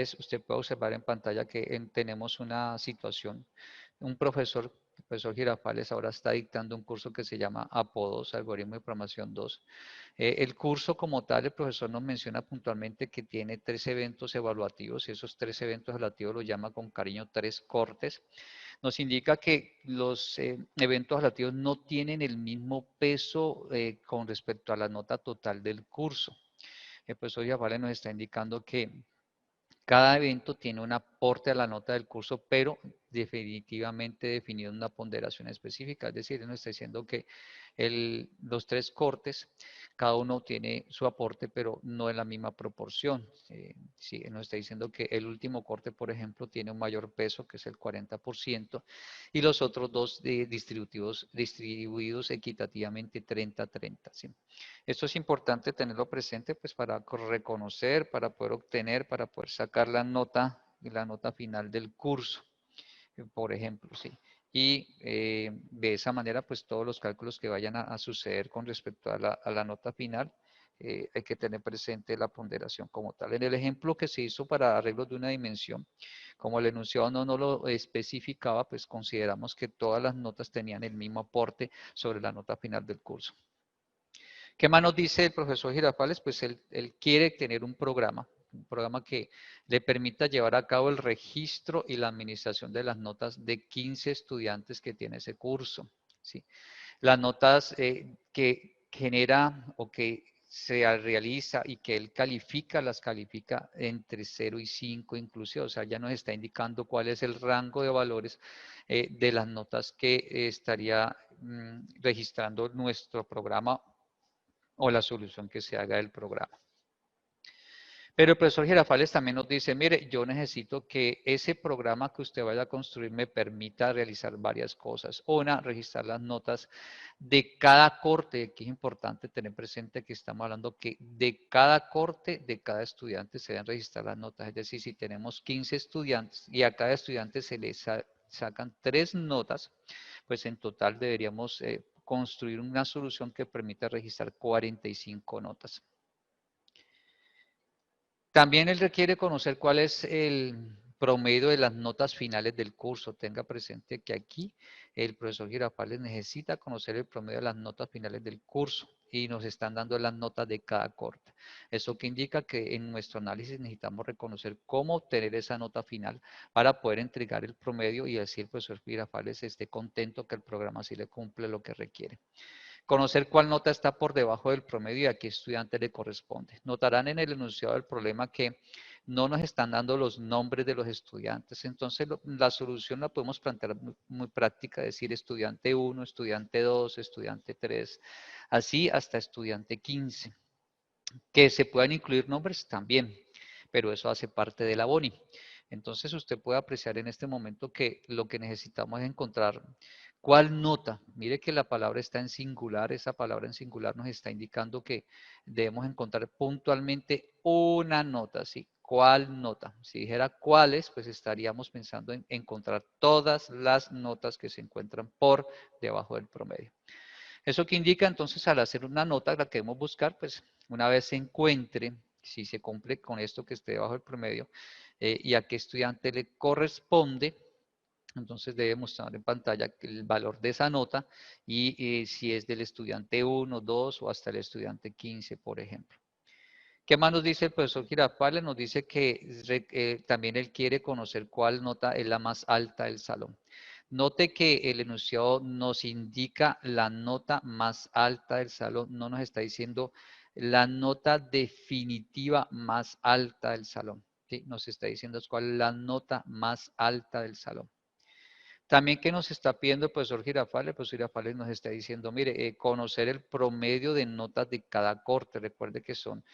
Entonces, usted puede observar en pantalla que tenemos una situación, un profesor, el profesor Girafales, ahora está dictando un curso que se llama APO2, Algoritmo de Programación 2. El curso como tal, el profesor nos menciona puntualmente que tiene 3 eventos evaluativos y esos 3 eventos evaluativos los llama con cariño 3 cortes. Nos indica que los eventos evaluativos no tienen el mismo peso con respecto a la nota total del curso. El profesor Girafales nos está indicando que cada evento tiene un aporte a la nota del curso, pero definitivamente definido en una ponderación específica. Es decir, él nos está diciendo que los 3 cortes, cada uno tiene su aporte, pero no en la misma proporción. Sí, él nos está diciendo que el último corte, por ejemplo, tiene un mayor peso, que es el 40%, y los otros dos distribuidos equitativamente 30-30. ¿Sí? Esto es importante tenerlo presente pues para reconocer, para poder obtener, para poder sacar la nota final del curso, por ejemplo, ¿sí? Y de esa manera pues todos los cálculos que vayan a suceder con respecto a la nota final, hay que tener presente la ponderación como tal. En el ejemplo que se hizo para arreglos de una dimensión, como el enunciado no lo especificaba, pues consideramos que todas las notas tenían el mismo aporte sobre la nota final del curso. ¿Qué más nos dice el profesor Girafales? Pues él quiere tener un programa que le permita llevar a cabo el registro y la administración de las notas de 15 estudiantes que tiene ese curso. ¿Sí? Las notas que genera o que se realiza y que él califica, las califica entre 0 y 5 inclusive, o sea, ya nos está indicando cuál es el rango de valores de las notas que estaría registrando nuestro programa o la solución que se haga del programa. Pero el profesor Girafales también nos dice, mire, yo necesito que ese programa que usted vaya a construir me permita realizar varias cosas. Una, registrar las notas de cada corte, que es importante tener presente que estamos hablando que de cada corte, de cada estudiante se deben registrar las notas. Es decir, si tenemos 15 estudiantes y a cada estudiante se le sacan 3 notas, pues en total deberíamos construir una solución que permita registrar 45 notas. También él requiere conocer cuál es el promedio de las notas finales del curso. Tenga presente que aquí el profesor Girafales necesita conocer el promedio de las notas finales del curso y nos están dando las notas de cada corte. Eso que indica que en nuestro análisis necesitamos reconocer cómo obtener esa nota final para poder entregar el promedio y así el profesor Girafales esté contento que el programa sí le cumple lo que requiere. Conocer cuál nota está por debajo del promedio y a qué estudiante le corresponde. Notarán en el enunciado del problema que no nos están dando los nombres de los estudiantes. Entonces, la solución la podemos plantear muy práctica, decir estudiante 1, estudiante 2, estudiante 3, así hasta estudiante 15. Que se puedan incluir nombres también, pero eso hace parte de la BONI. Entonces usted puede apreciar en este momento que lo que necesitamos es encontrar cuál nota. Mire que la palabra está en singular, esa palabra en singular nos está indicando que debemos encontrar puntualmente una nota, ¿sí? ¿Cuál nota? Si dijera cuáles, pues estaríamos pensando en encontrar todas las notas que se encuentran por debajo del promedio. Eso que indica entonces al hacer una nota, la que debemos buscar, pues una vez se encuentre, si se cumple con esto que esté debajo del promedio, y a qué estudiante le corresponde, entonces debe mostrar en pantalla el valor de esa nota y si es del estudiante 1, 2 o hasta el estudiante 15, por ejemplo. ¿Qué más nos dice el profesor Girafales? Nos dice que también él quiere conocer cuál nota es la más alta del salón. Note que el enunciado nos indica la nota más alta del salón, no nos está diciendo la nota definitiva más alta del salón. ¿Sí? Nos está diciendo cuál es la nota más alta del salón. También que nos está pidiendo el profesor Girafales nos está diciendo, mire, conocer el promedio de notas de cada corte. Recuerde que son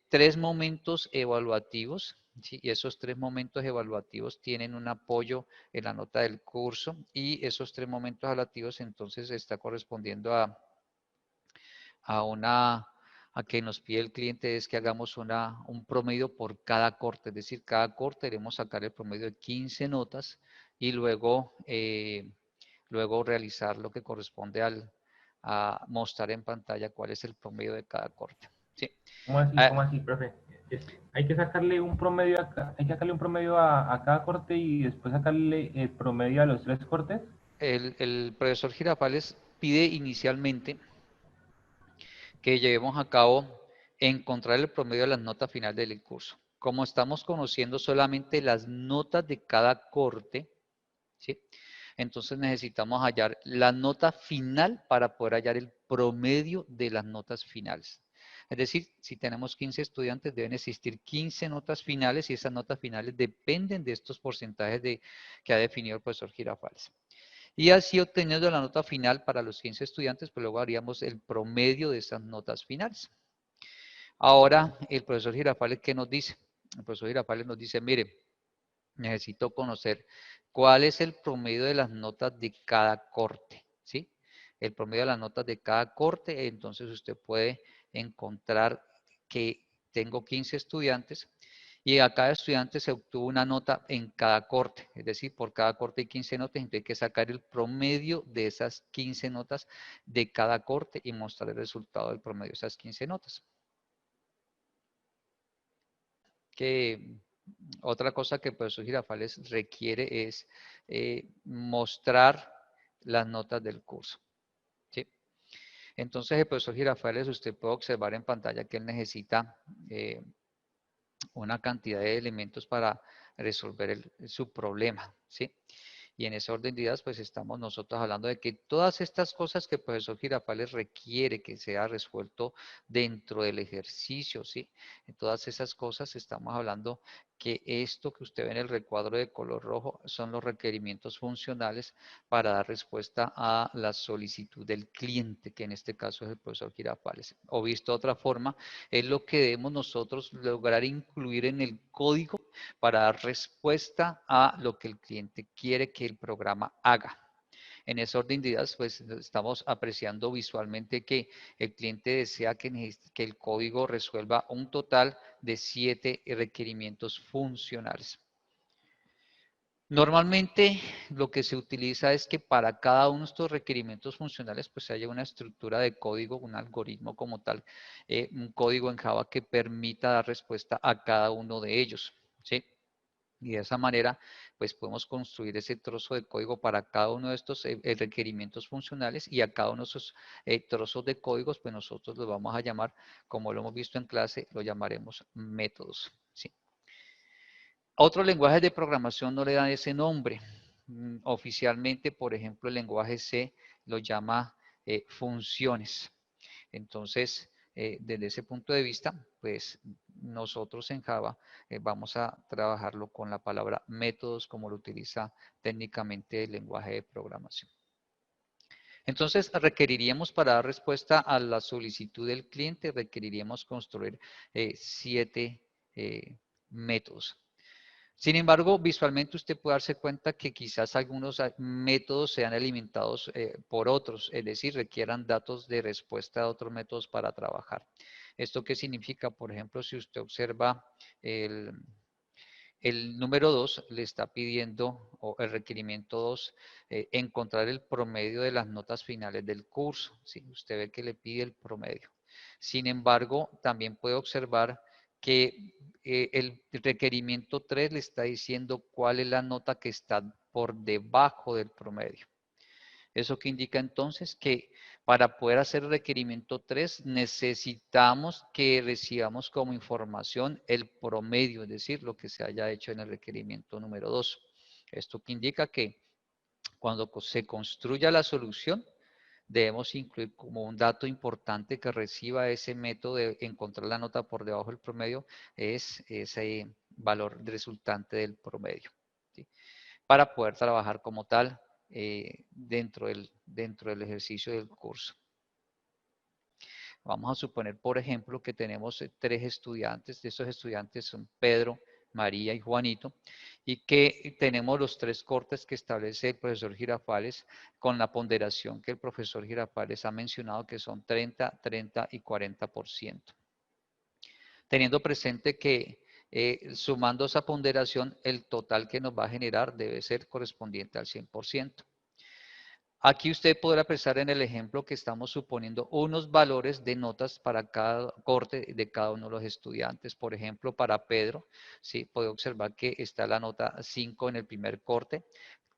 3 momentos evaluativos, ¿sí? Y esos 3 momentos evaluativos tienen un apoyo en la nota del curso y esos 3 momentos evaluativos entonces está correspondiendo a que nos pide el cliente es que hagamos un promedio por cada corte, es decir, cada corte debemos sacar el promedio de 15 notas y luego realizar lo que corresponde a mostrar en pantalla cuál es el promedio de cada corte. ¿Sí? Cómo así, profe? Hay que sacarle un promedio hay que sacarle un promedio a cada corte y después sacarle el promedio a los 3 cortes. El profesor Girafales pide inicialmente que llevemos a cabo encontrar el promedio de las notas finales del curso. Como estamos conociendo solamente las notas de cada corte, ¿sí? Entonces necesitamos hallar la nota final para poder hallar el promedio de las notas finales. Es decir, si tenemos 15 estudiantes, deben existir 15 notas finales y esas notas finales dependen de estos porcentajes que ha definido el profesor Girafales. Y así obteniendo la nota final para los 15 estudiantes, pues luego haríamos el promedio de esas notas finales. Ahora, el profesor Girafales, ¿qué nos dice? El profesor Girafales nos dice, mire, necesito conocer cuál es el promedio de las notas de cada corte, ¿sí? El promedio de las notas de cada corte, entonces usted puede encontrar que tengo 15 estudiantes y a cada estudiante se obtuvo una nota en cada corte, es decir, por cada corte hay 15 notas, entonces hay que sacar el promedio de esas 15 notas de cada corte y mostrar el resultado del promedio de esas 15 notas. Que otra cosa que el profesor Girafales requiere es mostrar las notas del curso, ¿sí? Entonces el profesor Girafales, usted puede observar en pantalla que él necesita una cantidad de elementos para resolver su problema, ¿sí? Y en ese orden de ideas, pues estamos nosotros hablando de que todas estas cosas que el profesor Girafales requiere que sea resuelto dentro del ejercicio, ¿sí? En todas esas cosas estamos hablando que esto que usted ve en el recuadro de color rojo son los requerimientos funcionales para dar respuesta a la solicitud del cliente, que en este caso es el profesor Girafales. O visto de otra forma, es lo que debemos nosotros lograr incluir en el código para dar respuesta a lo que el cliente quiere que el programa haga. En ese orden de ideas, pues estamos apreciando visualmente que el cliente desea que el código resuelva un total de 7 requerimientos funcionales. Normalmente lo que se utiliza es que para cada uno de estos requerimientos funcionales pues haya una estructura de código, un algoritmo como tal, un código en Java que permita dar respuesta a cada uno de ellos, ¿sí? Y de esa manera, pues podemos construir ese trozo de código para cada uno de estos requerimientos funcionales y a cada uno de esos trozos de códigos, pues nosotros los vamos a llamar, como lo hemos visto en clase, lo llamaremos métodos, ¿sí? Otros lenguajes de programación no le dan ese nombre. Oficialmente, por ejemplo, el lenguaje C lo llama funciones. Entonces, desde ese punto de vista, pues nosotros en Java vamos a trabajarlo con la palabra métodos como lo utiliza técnicamente el lenguaje de programación. Entonces, requeriríamos para dar respuesta a la solicitud del cliente, requeriríamos construir 7 métodos. Sin embargo, visualmente usted puede darse cuenta que quizás algunos métodos sean alimentados por otros, es decir, requieran datos de respuesta de otros métodos para trabajar. ¿Esto qué significa? Por ejemplo, si usted observa el número 2 le está pidiendo, o el requerimiento 2, encontrar el promedio de las notas finales del curso. ¿Sí? Usted ve que le pide el promedio. Sin embargo, también puede observar que el requerimiento 3 le está diciendo cuál es la nota que está por debajo del promedio. Eso que indica entonces que para poder hacer el requerimiento 3 necesitamos que recibamos como información el promedio, es decir, lo que se haya hecho en el requerimiento número 2. Esto que indica que cuando se construya la solución, debemos incluir como un dato importante que reciba ese método de encontrar la nota por debajo del promedio, es ese valor resultante del promedio, ¿sí? Para poder trabajar como tal dentro del ejercicio del curso. Vamos a suponer, por ejemplo, que tenemos 3 estudiantes. De esos estudiantes son Pedro, María y Juanito, y que tenemos los 3 cortes que establece el profesor Girafales con la ponderación que el profesor Girafales ha mencionado, que son 30, 30 y 40%. Teniendo presente que sumando esa ponderación, el total que nos va a generar debe ser correspondiente al 100%. Aquí usted podrá pensar en el ejemplo que estamos suponiendo unos valores de notas para cada corte de cada uno de los estudiantes. Por ejemplo, para Pedro, ¿sí? Puede observar que está la nota 5 en el primer corte,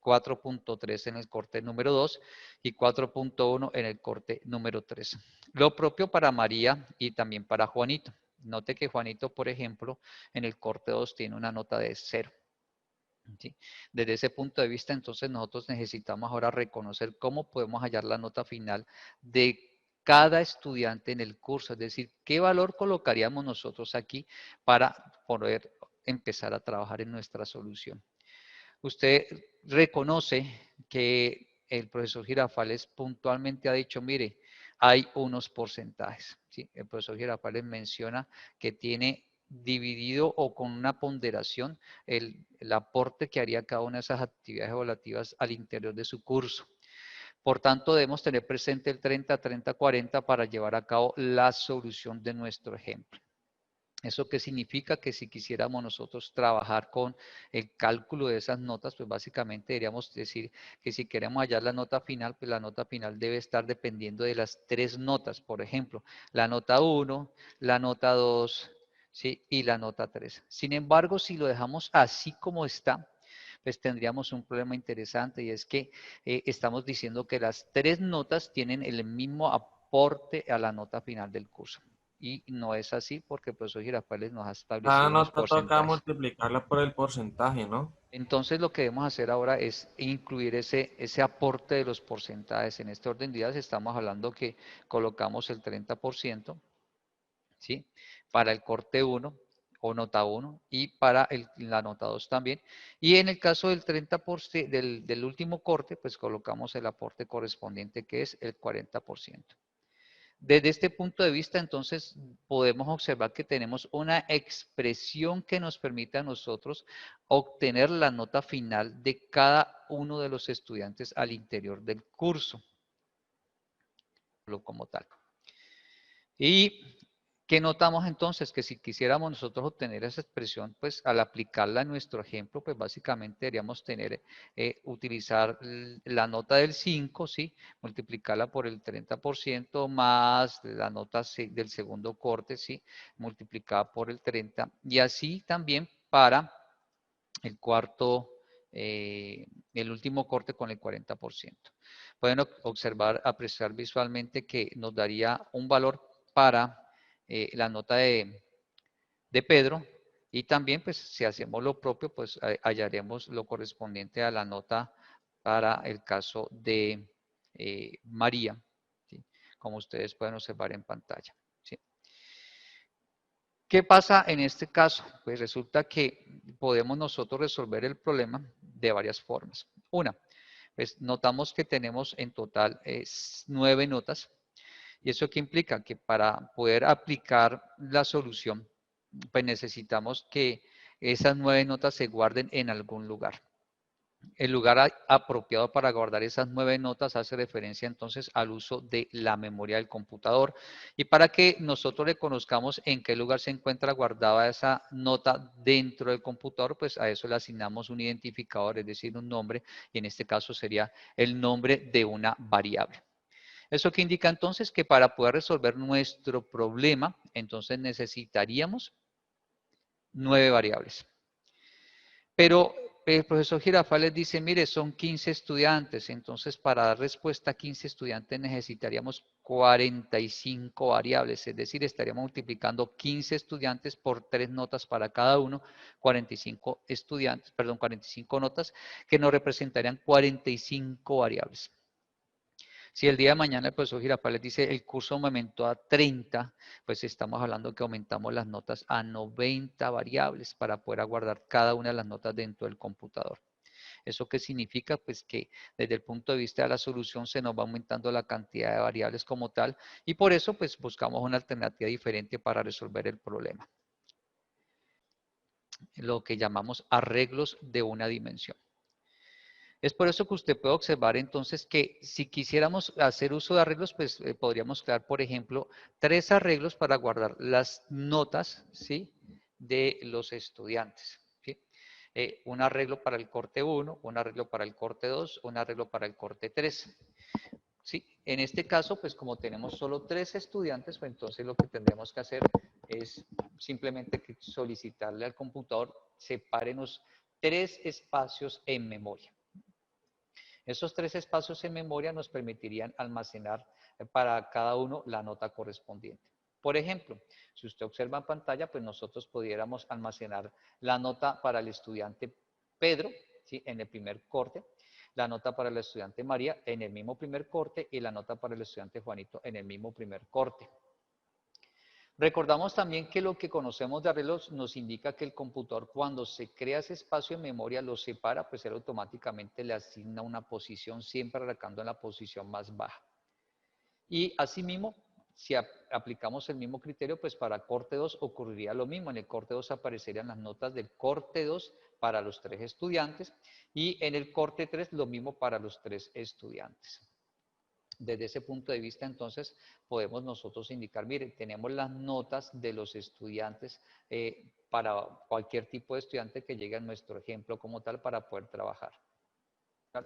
4.3 en el corte número 2 y 4.1 en el corte número 3. Lo propio para María y también para Juanito. Note que Juanito, por ejemplo, en el corte 2 tiene una nota de 0. ¿Sí? Desde ese punto de vista, entonces nosotros necesitamos ahora reconocer cómo podemos hallar la nota final de cada estudiante en el curso, es decir, qué valor colocaríamos nosotros aquí para poder empezar a trabajar en nuestra solución. Usted reconoce que el profesor Girafales puntualmente ha dicho, mire, hay unos porcentajes. ¿Sí? El profesor Girafales menciona que tiene dividido o con una ponderación el aporte que haría cada una de esas actividades evaluativas al interior de su curso. Por tanto, debemos tener presente el 30-30-40 para llevar a cabo la solución de nuestro ejemplo. ¿Eso qué significa? Que si quisiéramos nosotros trabajar con el cálculo de esas notas, pues básicamente deberíamos decir que si queremos hallar la nota final, pues la nota final debe estar dependiendo de las 3 notas. Por ejemplo, la nota 1, la nota 2, ¿sí? Y la nota 3. Sin embargo, si lo dejamos así como está, pues tendríamos un problema interesante y es que estamos diciendo que las 3 notas tienen el mismo aporte a la nota final del curso. Y no es así porque el profesor Girafales nos ha Cada establecido unos nota toca porcentajes. multiplicarla por el porcentaje, ¿no? Entonces lo que debemos hacer ahora es incluir ese aporte de los porcentajes. En este orden de ideas estamos hablando que colocamos el 30%, ¿sí? Para el corte 1 o nota 1 y para la nota 2 también. Y en el caso del 30% del último corte, pues colocamos el aporte correspondiente que es el 40%. Desde este punto de vista, entonces, podemos observar que tenemos una expresión que nos permite a nosotros obtener la nota final de cada uno de los estudiantes al interior del curso, como tal. Y ¿qué notamos entonces? Que si quisiéramos nosotros obtener esa expresión, pues al aplicarla a nuestro ejemplo, pues básicamente deberíamos utilizar la nota del 5, ¿sí? Multiplicarla por el 30% más la nota del segundo corte, ¿sí? Multiplicada por el 30. Y así también para el cuarto, el último corte con el 40%. Pueden observar, apreciar visualmente que nos daría un valor para la nota de Pedro y también pues si hacemos lo propio pues hallaremos lo correspondiente a la nota para el caso de María, ¿sí? Como ustedes pueden observar en pantalla. ¿Sí? ¿Qué pasa en este caso? Pues resulta que podemos nosotros resolver el problema de varias formas. Una, pues notamos que tenemos en total 9 notas. ¿Y eso qué implica? Que para poder aplicar la solución, pues necesitamos que esas 9 notas se guarden en algún lugar. El lugar apropiado para guardar esas 9 notas hace referencia entonces al uso de la memoria del computador. Y para que nosotros reconozcamos en qué lugar se encuentra guardada esa nota dentro del computador, pues a eso le asignamos un identificador, es decir, un nombre, y en este caso sería el nombre de una variable. ¿Eso qué indica entonces? Que para poder resolver nuestro problema, entonces necesitaríamos 9 variables. Pero el profesor Girafales dice, mire, son 15 estudiantes, entonces para dar respuesta a 15 estudiantes necesitaríamos 45 variables, es decir, estaríamos multiplicando 15 estudiantes por 3 notas para cada uno, 45 estudiantes, perdón, 45 notas, que nos representarían 45 variables. Si el día de mañana el profesor Girafales dice el curso me aumentó a 30, pues estamos hablando que aumentamos las notas a 90 variables para poder aguardar cada una de las notas dentro del computador. ¿Eso qué significa? Pues que desde el punto de vista de la solución se nos va aumentando la cantidad de variables como tal y por eso pues buscamos una alternativa diferente para resolver el problema. Lo que llamamos arreglos de una dimensión. Es por eso que usted puede observar entonces que si quisiéramos hacer uso de arreglos, pues podríamos crear, por ejemplo, 3 arreglos para guardar las notas, ¿sí? De los estudiantes, ¿sí? un arreglo para el corte 1, un arreglo para el corte 2, un arreglo para el corte 3. Sí, en este caso, pues como tenemos solo 3 estudiantes, pues entonces lo que tendremos que hacer es simplemente solicitarle al computador, sepárenos 3 espacios en memoria. Esos 3 espacios en memoria nos permitirían almacenar para cada uno la nota correspondiente. Por ejemplo, si usted observa en pantalla, pues nosotros pudiéramos almacenar la nota para el estudiante Pedro, ¿sí?, en el primer corte, la nota para el estudiante María en el mismo primer corte y la nota para el estudiante Juanito en el mismo primer corte. Recordamos también que lo que conocemos de arreglos nos indica que el computador, cuando se crea ese espacio en memoria, lo separa, pues él automáticamente le asigna una posición, siempre arrancando en la posición más baja. Y asimismo, si aplicamos el mismo criterio, pues para corte 2 ocurriría lo mismo. En el corte 2 aparecerían las notas del corte 2 para los 3 estudiantes y en el corte 3 lo mismo para los 3 estudiantes. Desde ese punto de vista, entonces, podemos nosotros indicar, miren, tenemos las notas de los estudiantes para cualquier tipo de estudiante que llegue a nuestro ejemplo como tal para poder trabajar.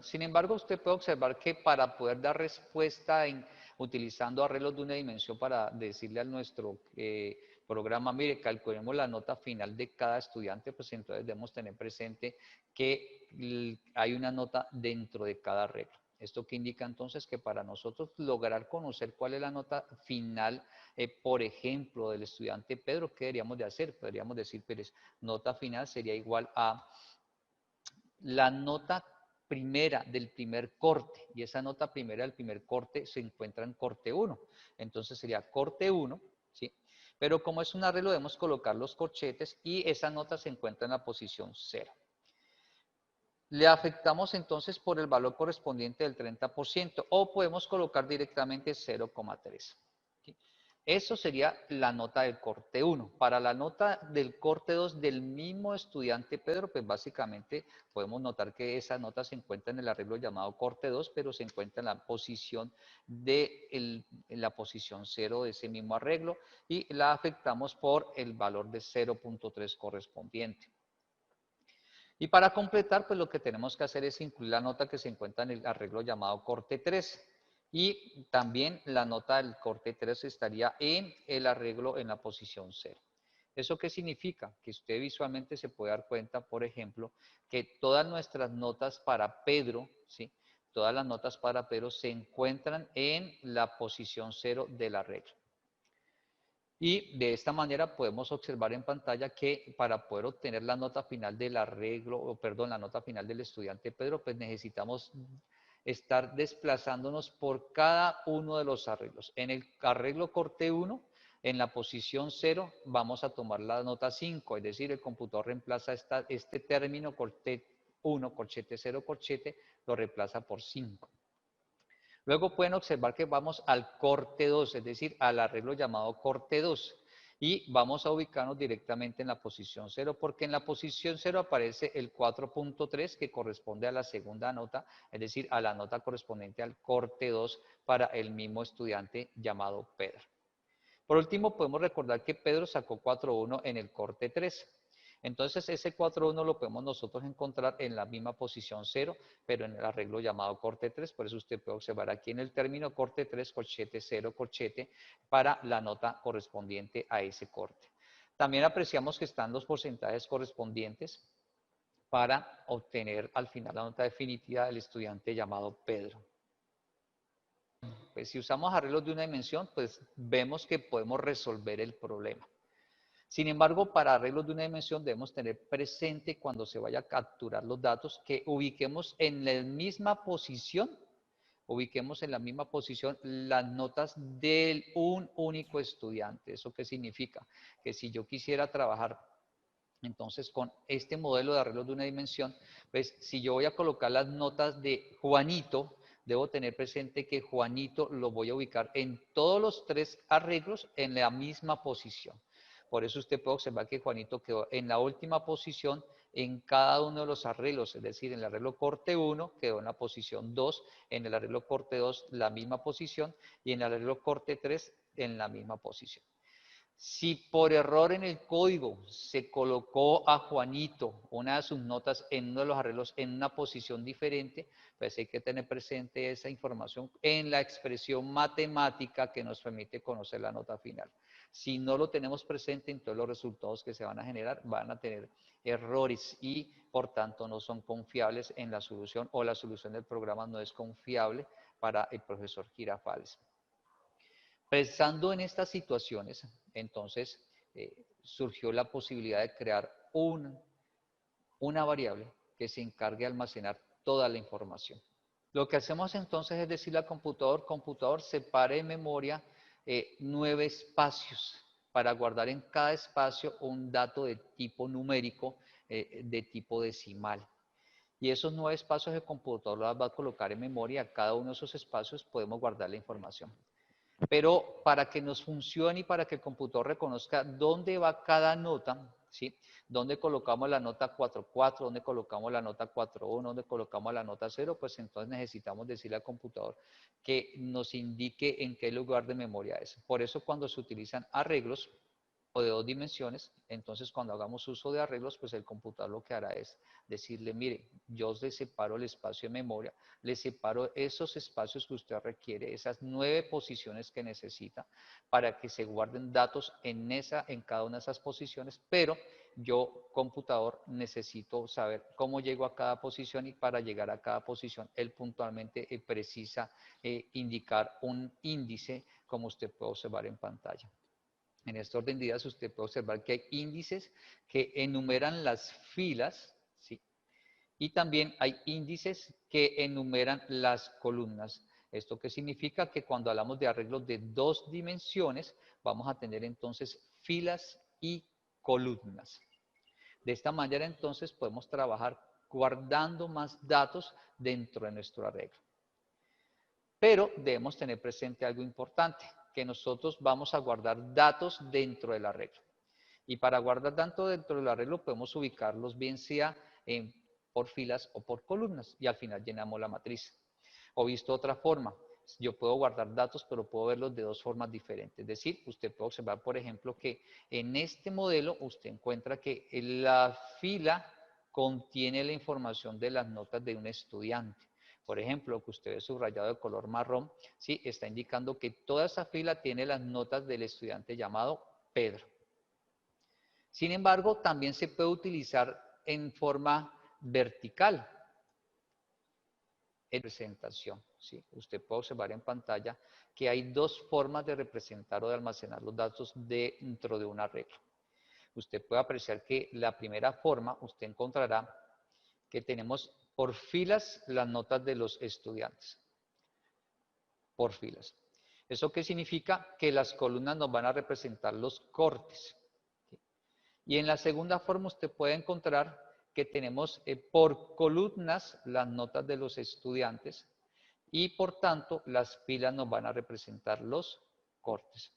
Sin embargo, usted puede observar que para poder dar respuesta utilizando arreglos de una dimensión para decirle a nuestro programa, mire, calculemos la nota final de cada estudiante, pues entonces debemos tener presente que hay una nota dentro de cada arreglo. Esto que indica entonces que para nosotros lograr conocer cuál es la nota final, por ejemplo, del estudiante Pedro, ¿qué deberíamos de hacer? Podríamos decir, pues, nota final sería igual a la nota primera del primer corte, y esa nota primera del primer corte se encuentra en corte 1. Entonces sería corte 1, ¿sí? Pero como es un arreglo, debemos colocar los corchetes y esa nota se encuentra en la posición 0. Le afectamos entonces por el valor correspondiente del 30% o podemos colocar directamente 0,3. ¿Sí? Eso sería la nota del corte 1. Para la nota del corte 2 del mismo estudiante Pedro, pues básicamente podemos notar que esa nota se encuentra en el arreglo llamado corte 2, pero se encuentra en la posición en la posición 0 de ese mismo arreglo y la afectamos por el valor de 0,3 correspondiente. Y para completar, pues lo que tenemos que hacer es incluir la nota que se encuentra en el arreglo llamado corte 3. Y también la nota del corte 3 estaría en el arreglo en la posición 0. ¿Eso qué significa? Que usted visualmente se puede dar cuenta, por ejemplo, que todas nuestras notas para Pedro, ¿sí?, todas las notas para Pedro se encuentran en la posición 0 del arreglo. Y de esta manera podemos observar en pantalla que para poder obtener la nota final del arreglo, o perdón, la nota final del estudiante Pedro, pues necesitamos estar desplazándonos por cada uno de los arreglos. En el arreglo corte 1, en la posición 0, vamos a tomar la nota 5, es decir, el computador reemplaza este término corte 1, corchete 0, corchete, lo reemplaza por 5. Luego pueden observar que vamos al corte 2, es decir, al arreglo llamado corte 2. Y vamos a ubicarnos directamente en la posición 0, porque en la posición 0 aparece el 4.3 que corresponde a la segunda nota, es decir, a la nota correspondiente al corte 2 para el mismo estudiante llamado Pedro. Por último, podemos recordar que Pedro sacó 4.1 en el corte 3. Entonces, ese 4.1 lo podemos nosotros encontrar en la misma posición 0, pero en el arreglo llamado corte 3. Por eso usted puede observar aquí en el término corte 3, corchete 0, corchete, para la nota correspondiente a ese corte. También apreciamos que están los porcentajes correspondientes para obtener al final la nota definitiva del estudiante llamado Pedro. Pues si usamos arreglos de una dimensión, pues vemos que podemos resolver el problema. Sin embargo, para arreglos de una dimensión debemos tener presente cuando se vaya a capturar los datos que ubiquemos en la misma posición, las notas de un único estudiante. ¿Eso qué significa? Que si yo quisiera trabajar entonces con este modelo de arreglos de una dimensión, pues si yo voy a colocar las notas de Juanito, debo tener presente que Juanito lo voy a ubicar en todos los 3 arreglos en la misma posición. Por eso usted puede observar que Juanito quedó en la última posición en cada uno de los arreglos, es decir, en el arreglo corte 1 quedó en la posición 2, en el arreglo corte 2 la misma posición y en el arreglo corte 3 en la misma posición. Si por error en el código se colocó a Juanito, una de sus notas en uno de los arreglos, en una posición diferente, pues hay que tener presente esa información en la expresión matemática que nos permite conocer la nota final. Si no lo tenemos presente, entonces los resultados que se van a generar van a tener errores y por tanto no son confiables en la solución, o la solución del programa no es confiable para el profesor Girafales. Pensando en estas situaciones, entonces surgió la posibilidad de crear una variable que se encargue de almacenar toda la información. Lo que hacemos entonces es decirle al computador, separe en memoria 9 espacios para guardar en cada espacio un dato de tipo numérico, de tipo decimal. Y esos 9 espacios el computador los va a colocar en memoria. Cada uno de esos espacios podemos guardar la información. Pero para que nos funcione y para que el computador reconozca dónde va cada nota, ¿sí? Dónde colocamos la nota 4.4, dónde colocamos la nota 4.1, dónde colocamos la nota 0, pues entonces necesitamos decirle al computador que nos indique en qué lugar de memoria es. Por eso cuando se utilizan arreglos o de 2 dimensiones, entonces cuando hagamos uso de arreglos, pues el computador lo que hará es decirle, mire, yo le separo el espacio de memoria, le separo esos espacios que usted requiere, esas 9 posiciones que necesita, para que se guarden datos en cada una de esas posiciones, pero yo, computador, necesito saber cómo llego a cada posición, y para llegar a cada posición, él puntualmente precisa indicar un índice, como usted puede observar en pantalla. En este orden de ideas usted puede observar que hay índices que enumeran las filas, ¿sí? Y también hay índices que enumeran las columnas. ¿Esto qué significa? Que cuando hablamos de arreglos de 2 dimensiones, vamos a tener entonces filas y columnas. De esta manera entonces podemos trabajar guardando más datos dentro de nuestro arreglo. Pero debemos tener presente algo importante, que nosotros vamos a guardar datos dentro del arreglo. Y para guardar datos dentro del arreglo podemos ubicarlos bien sea por filas o por columnas, y al final llenamos la matriz. O visto de otra forma, yo puedo guardar datos, pero puedo verlos de 2 formas diferentes. Es decir, usted puede observar, por ejemplo, que en este modelo usted encuentra que la fila contiene la información de las notas de un estudiante. Por ejemplo, lo que usted ve subrayado de color marrón, ¿sí? Está indicando que toda esa fila tiene las notas del estudiante llamado Pedro. Sin embargo, también se puede utilizar en forma vertical en presentación, ¿sí? Usted puede observar en pantalla que hay 2 formas de representar o de almacenar los datos dentro de un arreglo. Usted puede apreciar que la primera forma, usted encontrará que tenemos por filas las notas de los estudiantes. Por filas. ¿Eso qué significa? Que las columnas nos van a representar los cortes. Y en la segunda forma usted puede encontrar que tenemos por columnas las notas de los estudiantes, y por tanto las filas nos van a representar los cortes.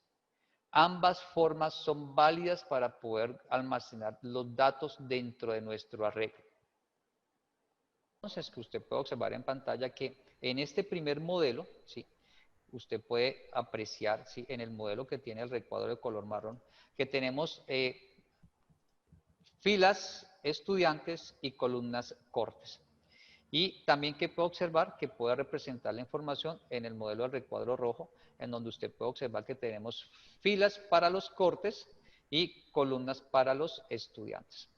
Ambas formas son válidas para poder almacenar los datos dentro de nuestro arreglo. Entonces, que usted puede observar en pantalla que en este primer modelo, ¿sí? Usted puede apreciar, ¿sí? En el modelo que tiene el recuadro de color marrón, que tenemos filas estudiantes y columnas cortes. Y también que puede observar que puede representar la información en el modelo del recuadro rojo, en donde usted puede observar que tenemos filas para los cortes y columnas para los estudiantes.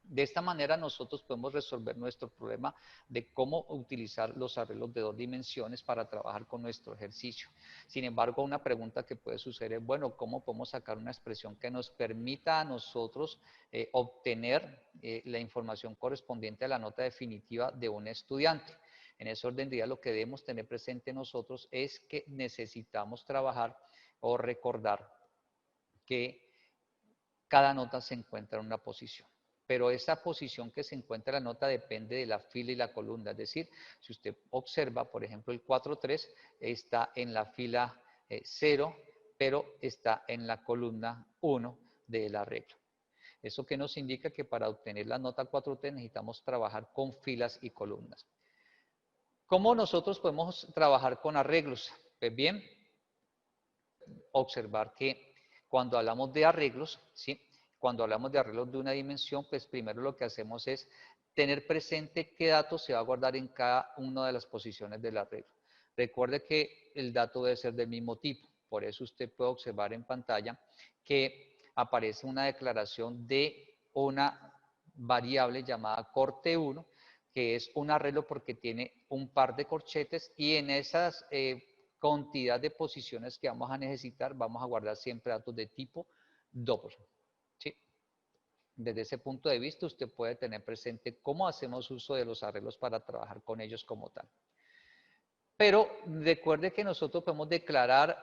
De esta manera nosotros podemos resolver nuestro problema de cómo utilizar los arreglos de 2 dimensiones para trabajar con nuestro ejercicio. Sin embargo, una pregunta que puede suceder es, bueno, ¿cómo podemos sacar una expresión que nos permita a nosotros obtener la información correspondiente a la nota definitiva de un estudiante? En ese orden de ideas, lo que debemos tener presente nosotros es que necesitamos trabajar o recordar que cada nota se encuentra en una posición. Pero esa posición que se encuentra en la nota depende de la fila y la columna. Es decir, si usted observa, por ejemplo, el 4.3 está en la fila 0, pero está en la columna 1 del arreglo. Eso que nos indica que para obtener la nota 4.3 necesitamos trabajar con filas y columnas. ¿Cómo nosotros podemos trabajar con arreglos? Pues bien, observar que cuando hablamos de arreglos, ¿sí? Cuando hablamos de arreglos de una dimensión, pues primero lo que hacemos es tener presente qué datos se va a guardar en cada una de las posiciones del arreglo. Recuerde que el dato debe ser del mismo tipo, por eso usted puede observar en pantalla que aparece una declaración de una variable llamada corte 1, que es un arreglo porque tiene un par de corchetes y en esas cantidad de posiciones que vamos a necesitar, vamos a guardar siempre datos de tipo double. ¿Sí? Desde ese punto de vista, usted puede tener presente cómo hacemos uso de los arreglos para trabajar con ellos como tal. Pero recuerde que nosotros podemos declarar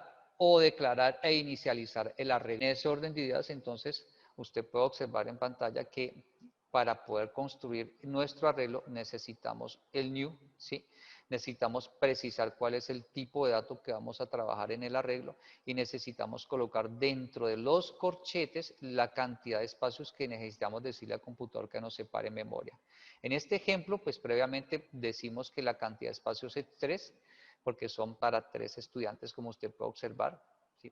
e inicializar el arreglo. En ese orden de ideas, entonces, usted puede observar en pantalla que para poder construir nuestro arreglo necesitamos el new, ¿sí? Necesitamos precisar cuál es el tipo de dato que vamos a trabajar en el arreglo y necesitamos colocar dentro de los corchetes la cantidad de espacios que necesitamos decirle al computador que nos separe en memoria. En este ejemplo, pues previamente decimos que la cantidad de espacios es 3, porque son para 3 estudiantes, como usted puede observar, ¿sí?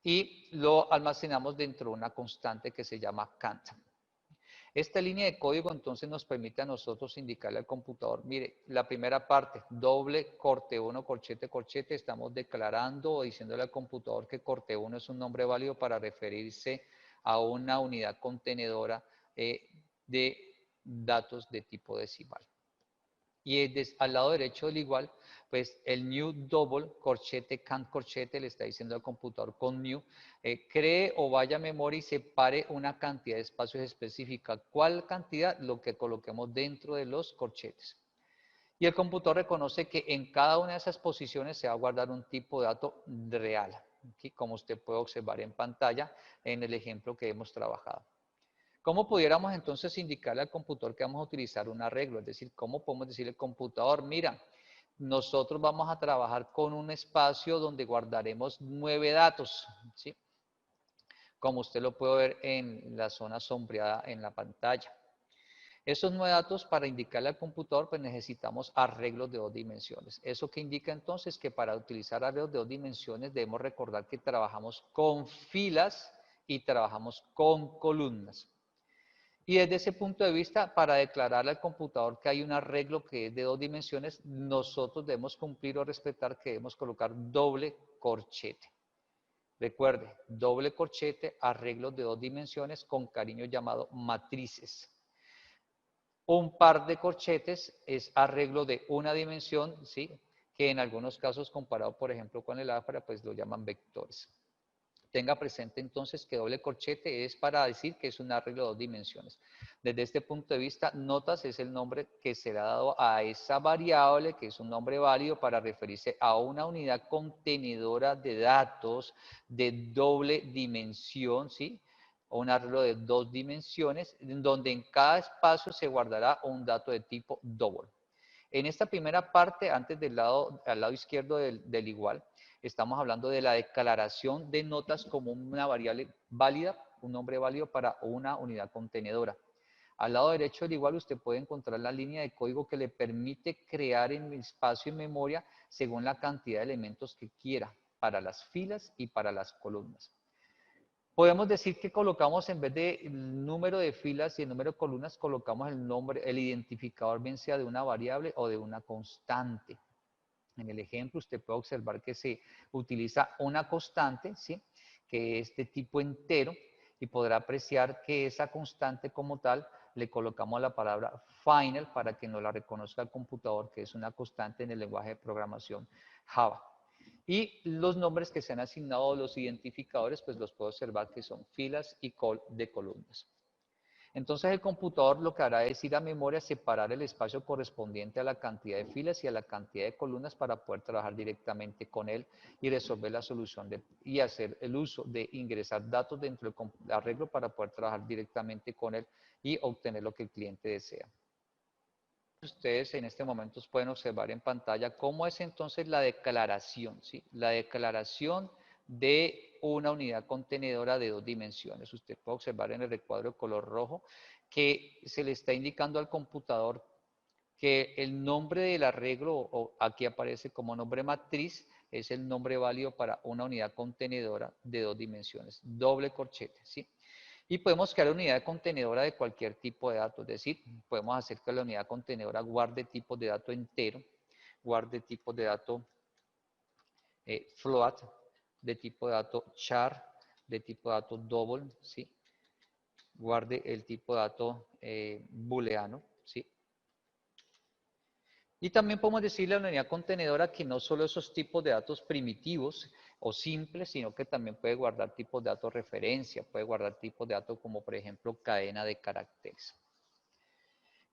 Y lo almacenamos dentro de una constante que se llama cant. Esta línea de código entonces nos permite a nosotros indicarle al computador, mire, la primera parte, doble corte 1, corchete, corchete, estamos declarando o diciéndole al computador que corte 1 es un nombre válido para referirse a una unidad contenedora de datos de tipo decimal. Y al lado derecho del igual, pues el new double, corchete, cant corchete, le está diciendo al computador con new, cree o vaya a memoria y separe una cantidad de espacios específica. ¿Cuál cantidad? Lo que coloquemos dentro de los corchetes. Y el computador reconoce que en cada una de esas posiciones se va a guardar un tipo de dato real, ¿sí? Como usted puede observar en pantalla en el ejemplo que hemos trabajado. ¿Cómo pudiéramos entonces indicarle al computador que vamos a utilizar un arreglo? Es decir, ¿cómo podemos decirle al computador, mira, nosotros vamos a trabajar con un espacio donde guardaremos 9 datos, ¿sí? Como usted lo puede ver en la zona sombreada en la pantalla. Esos 9 datos, para indicarle al computador, pues necesitamos arreglos de 2 dimensiones. ¿Eso qué indica entonces? Que para utilizar arreglos de 2 dimensiones debemos recordar que trabajamos con filas y trabajamos con columnas. Y desde ese punto de vista, para declararle al computador que hay un arreglo que es de 2 dimensiones, nosotros debemos cumplir o respetar que debemos colocar doble corchete. Recuerde, doble corchete, arreglos de 2 dimensiones, con cariño llamado matrices. Un par de corchetes es arreglo de una dimensión, ¿sí? Que en algunos casos, comparado por ejemplo con el álgebra, pues lo llaman vectores. Tenga presente entonces que doble corchete es para decir que es un arreglo de 2 dimensiones. Desde este punto de vista, notas es el nombre que se le ha dado a esa variable, que es un nombre válido para referirse a una unidad contenedora de datos de doble dimensión, ¿sí? O un arreglo de 2 dimensiones, donde en cada espacio se guardará un dato de tipo double. En esta primera parte, antes al lado izquierdo del igual, estamos hablando de la declaración de notas como una variable válida, un nombre válido para una unidad contenedora. Al lado derecho del igual usted puede encontrar la línea de código que le permite crear en espacio y memoria según la cantidad de elementos que quiera, para las filas y para las columnas. Podemos decir que colocamos en vez de el número de filas y el número de columnas, colocamos el nombre, el identificador, bien sea de una variable o de una constante. En el ejemplo, usted puede observar que se utiliza una constante, ¿sí? Que es de tipo entero, y podrá apreciar que esa constante como tal le colocamos la palabra final para que nos la reconozca el computador, que es una constante en el lenguaje de programación Java. Y los nombres que se han asignado, los identificadores, pues los puedo observar que son filas y de columnas. Entonces el computador lo que hará es ir a memoria, separar el espacio correspondiente a la cantidad de filas y a la cantidad de columnas para poder trabajar directamente con él y resolver la solución y hacer el uso de ingresar datos dentro del arreglo para poder trabajar directamente con él y obtener lo que el cliente desea. Ustedes en este momento pueden observar en pantalla cómo es entonces la declaración, ¿sí? La declaración de una unidad contenedora de 2 dimensiones. Usted puede observar en el recuadro de color rojo que se le está indicando al computador que el nombre del arreglo, o aquí aparece como nombre matriz, es el nombre válido para una unidad contenedora de 2 dimensiones, doble corchete, ¿sí? Y podemos crear unidad contenedora de cualquier tipo de dato, es decir, podemos hacer que la unidad contenedora guarde tipos de dato entero, guarde tipos de dato float, de tipo de dato char, de tipo de dato double, ¿sí? Guarde el tipo de dato booleano, ¿sí? Y también podemos decirle a la unidad contenedora que no solo esos tipos de datos primitivos o simples, sino que también puede guardar tipos de datos referencia, puede guardar tipos de datos como por ejemplo cadena de caracteres.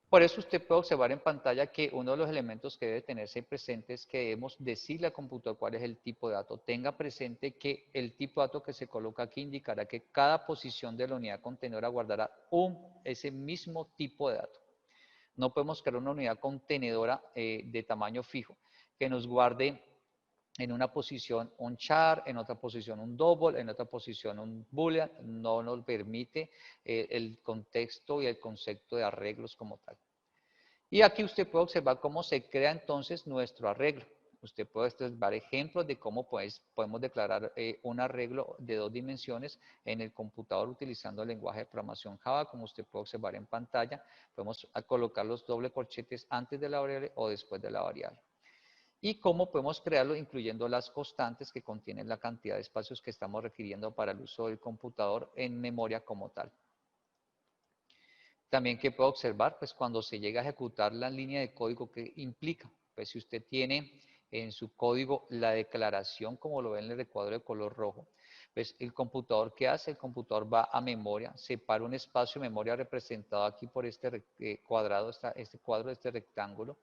Por eso usted puede observar en pantalla que uno de los elementos que debe tenerse presente es que debemos decirle al computador cuál es el tipo de dato. Tenga presente que el tipo de dato que se coloca aquí indicará que cada posición de la unidad contenedora guardará ese mismo tipo de dato. No podemos crear una unidad contenedora de tamaño fijo que nos guarde en una posición un char, en otra posición un double, en otra posición un boolean. No nos permite el contexto y el concepto de arreglos como tal. Y aquí usted puede observar cómo se crea entonces nuestro arreglo. Usted puede observar ejemplos de cómo podemos declarar un arreglo de 2 dimensiones en el computador utilizando el lenguaje de programación Java, como usted puede observar en pantalla. Podemos colocar los doble corchetes antes de la variable o después de la variable. Y cómo podemos crearlo incluyendo las constantes que contienen la cantidad de espacios que estamos requiriendo para el uso del computador en memoria como tal. También que puedo observar, pues cuando se llega a ejecutar la línea de código que implica, pues si usted tiene en su código la declaración, como lo ven en el recuadro de color rojo, pues el computador, ¿qué hace? El computador va a memoria, separa un espacio de memoria representado aquí por este cuadrado, este cuadro, este rectángulo,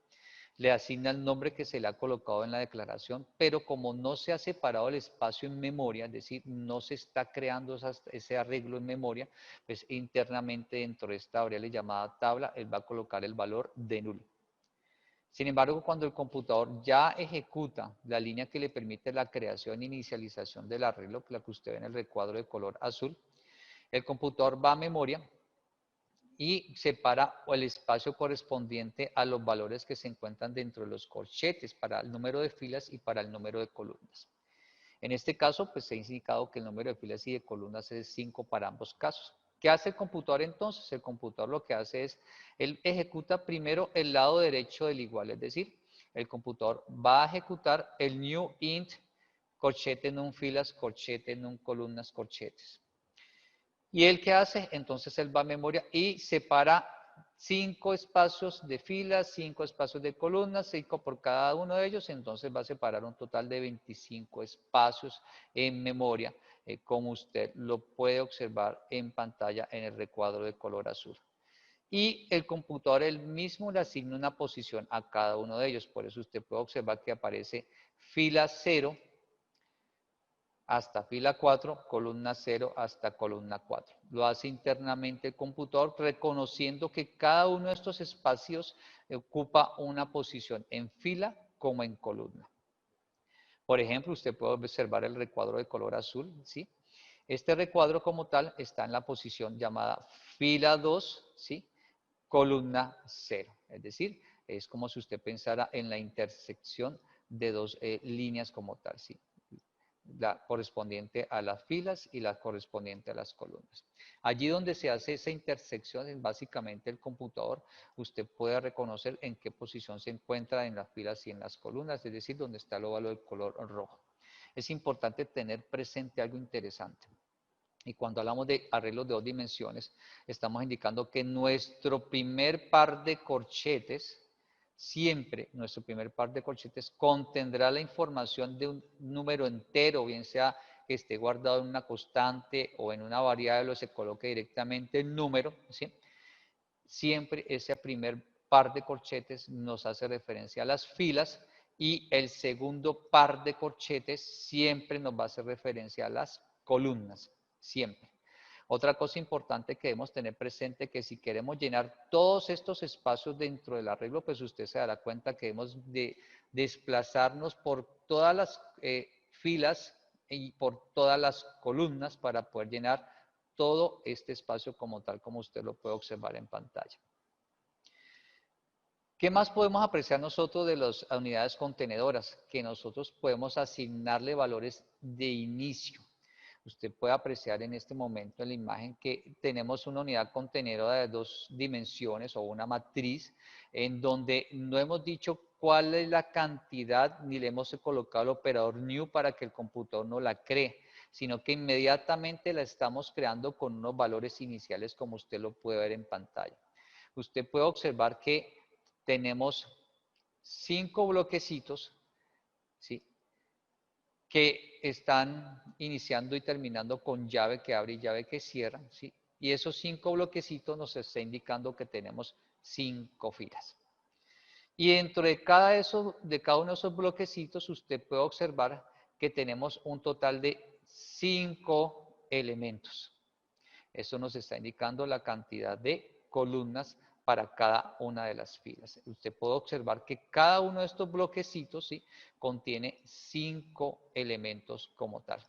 le asigna el nombre que se le ha colocado en la declaración, pero como no se ha separado el espacio en memoria, es decir, no se está creando ese arreglo en memoria, pues internamente dentro de esta variable llamada tabla, él va a colocar el valor de nulo. Sin embargo, cuando el computador ya ejecuta la línea que le permite la creación e inicialización del arreglo, la que usted ve en el recuadro de color azul, el computador va a memoria y separa el espacio correspondiente a los valores que se encuentran dentro de los corchetes para el número de filas y para el número de columnas. En este caso, pues se ha indicado que el número de filas y de columnas es 5 para ambos casos. ¿Qué hace el computador entonces? El computador lo que hace es, él ejecuta primero el lado derecho del igual, es decir, el computador va a ejecutar el new int corchete num filas, corchete num columnas, corchetes. ¿Y él qué hace? Entonces él va a memoria y separa 5 espacios de filas, 5 espacios de columnas, 5 por cada uno de ellos, entonces va a separar un total de 25 espacios en memoria, como usted lo puede observar en pantalla en el recuadro de color azul. Y el computador él mismo le asigna una posición a cada uno de ellos, por eso usted puede observar que aparece fila 0, hasta fila 4, columna 0 hasta columna 4. Lo hace internamente el computador reconociendo que cada uno de estos espacios ocupa una posición en fila como en columna. Por ejemplo, usted puede observar el recuadro de color azul, ¿sí? Este recuadro como tal está en la posición llamada fila 2, ¿sí? Columna 0. Es decir, es como si usted pensara en la intersección de dos líneas como tal, ¿sí? La correspondiente a las filas y la correspondiente a las columnas. Allí donde se hace esa intersección es básicamente el computador, usted puede reconocer en qué posición se encuentra en las filas y en las columnas, es decir, donde está el óvalo del color rojo. Es importante tener presente algo interesante. Y cuando hablamos de arreglos de 2 dimensiones, estamos indicando que nuestro primer par de corchetes, siempre nuestro primer par de corchetes contendrá la información de un número entero, bien sea que esté guardado en una constante o en una variable o se coloque directamente el número, ¿sí? Siempre ese primer par de corchetes nos hace referencia a las filas y el segundo par de corchetes siempre nos va a hacer referencia a las columnas, siempre. Otra cosa importante que debemos tener presente que si queremos llenar todos estos espacios dentro del arreglo, pues usted se dará cuenta que debemos de desplazarnos por todas las filas y por todas las columnas para poder llenar todo este espacio como tal, como usted lo puede observar en pantalla. ¿Qué más podemos apreciar nosotros de las unidades contenedoras? Que nosotros podemos asignarle valores de inicio. Usted puede apreciar en este momento en la imagen que tenemos una unidad contenedora de 2 dimensiones o una matriz en donde no hemos dicho cuál es la cantidad ni le hemos colocado el operador new para que el computador no la cree, sino que inmediatamente la estamos creando con unos valores iniciales como usted lo puede ver en pantalla. Usted puede observar que tenemos 5 bloquecitos, ¿sí?, que están iniciando y terminando con llave que abre y llave que cierra, ¿sí? Y esos 5 bloquecitos nos está indicando que tenemos 5 filas. Y dentro de cada uno de esos bloquecitos, usted puede observar que tenemos un total de 5 elementos. Eso nos está indicando la cantidad de columnas para cada una de las filas. Usted puede observar que cada uno de estos bloquecitos, ¿sí?, contiene 5 elementos como tal.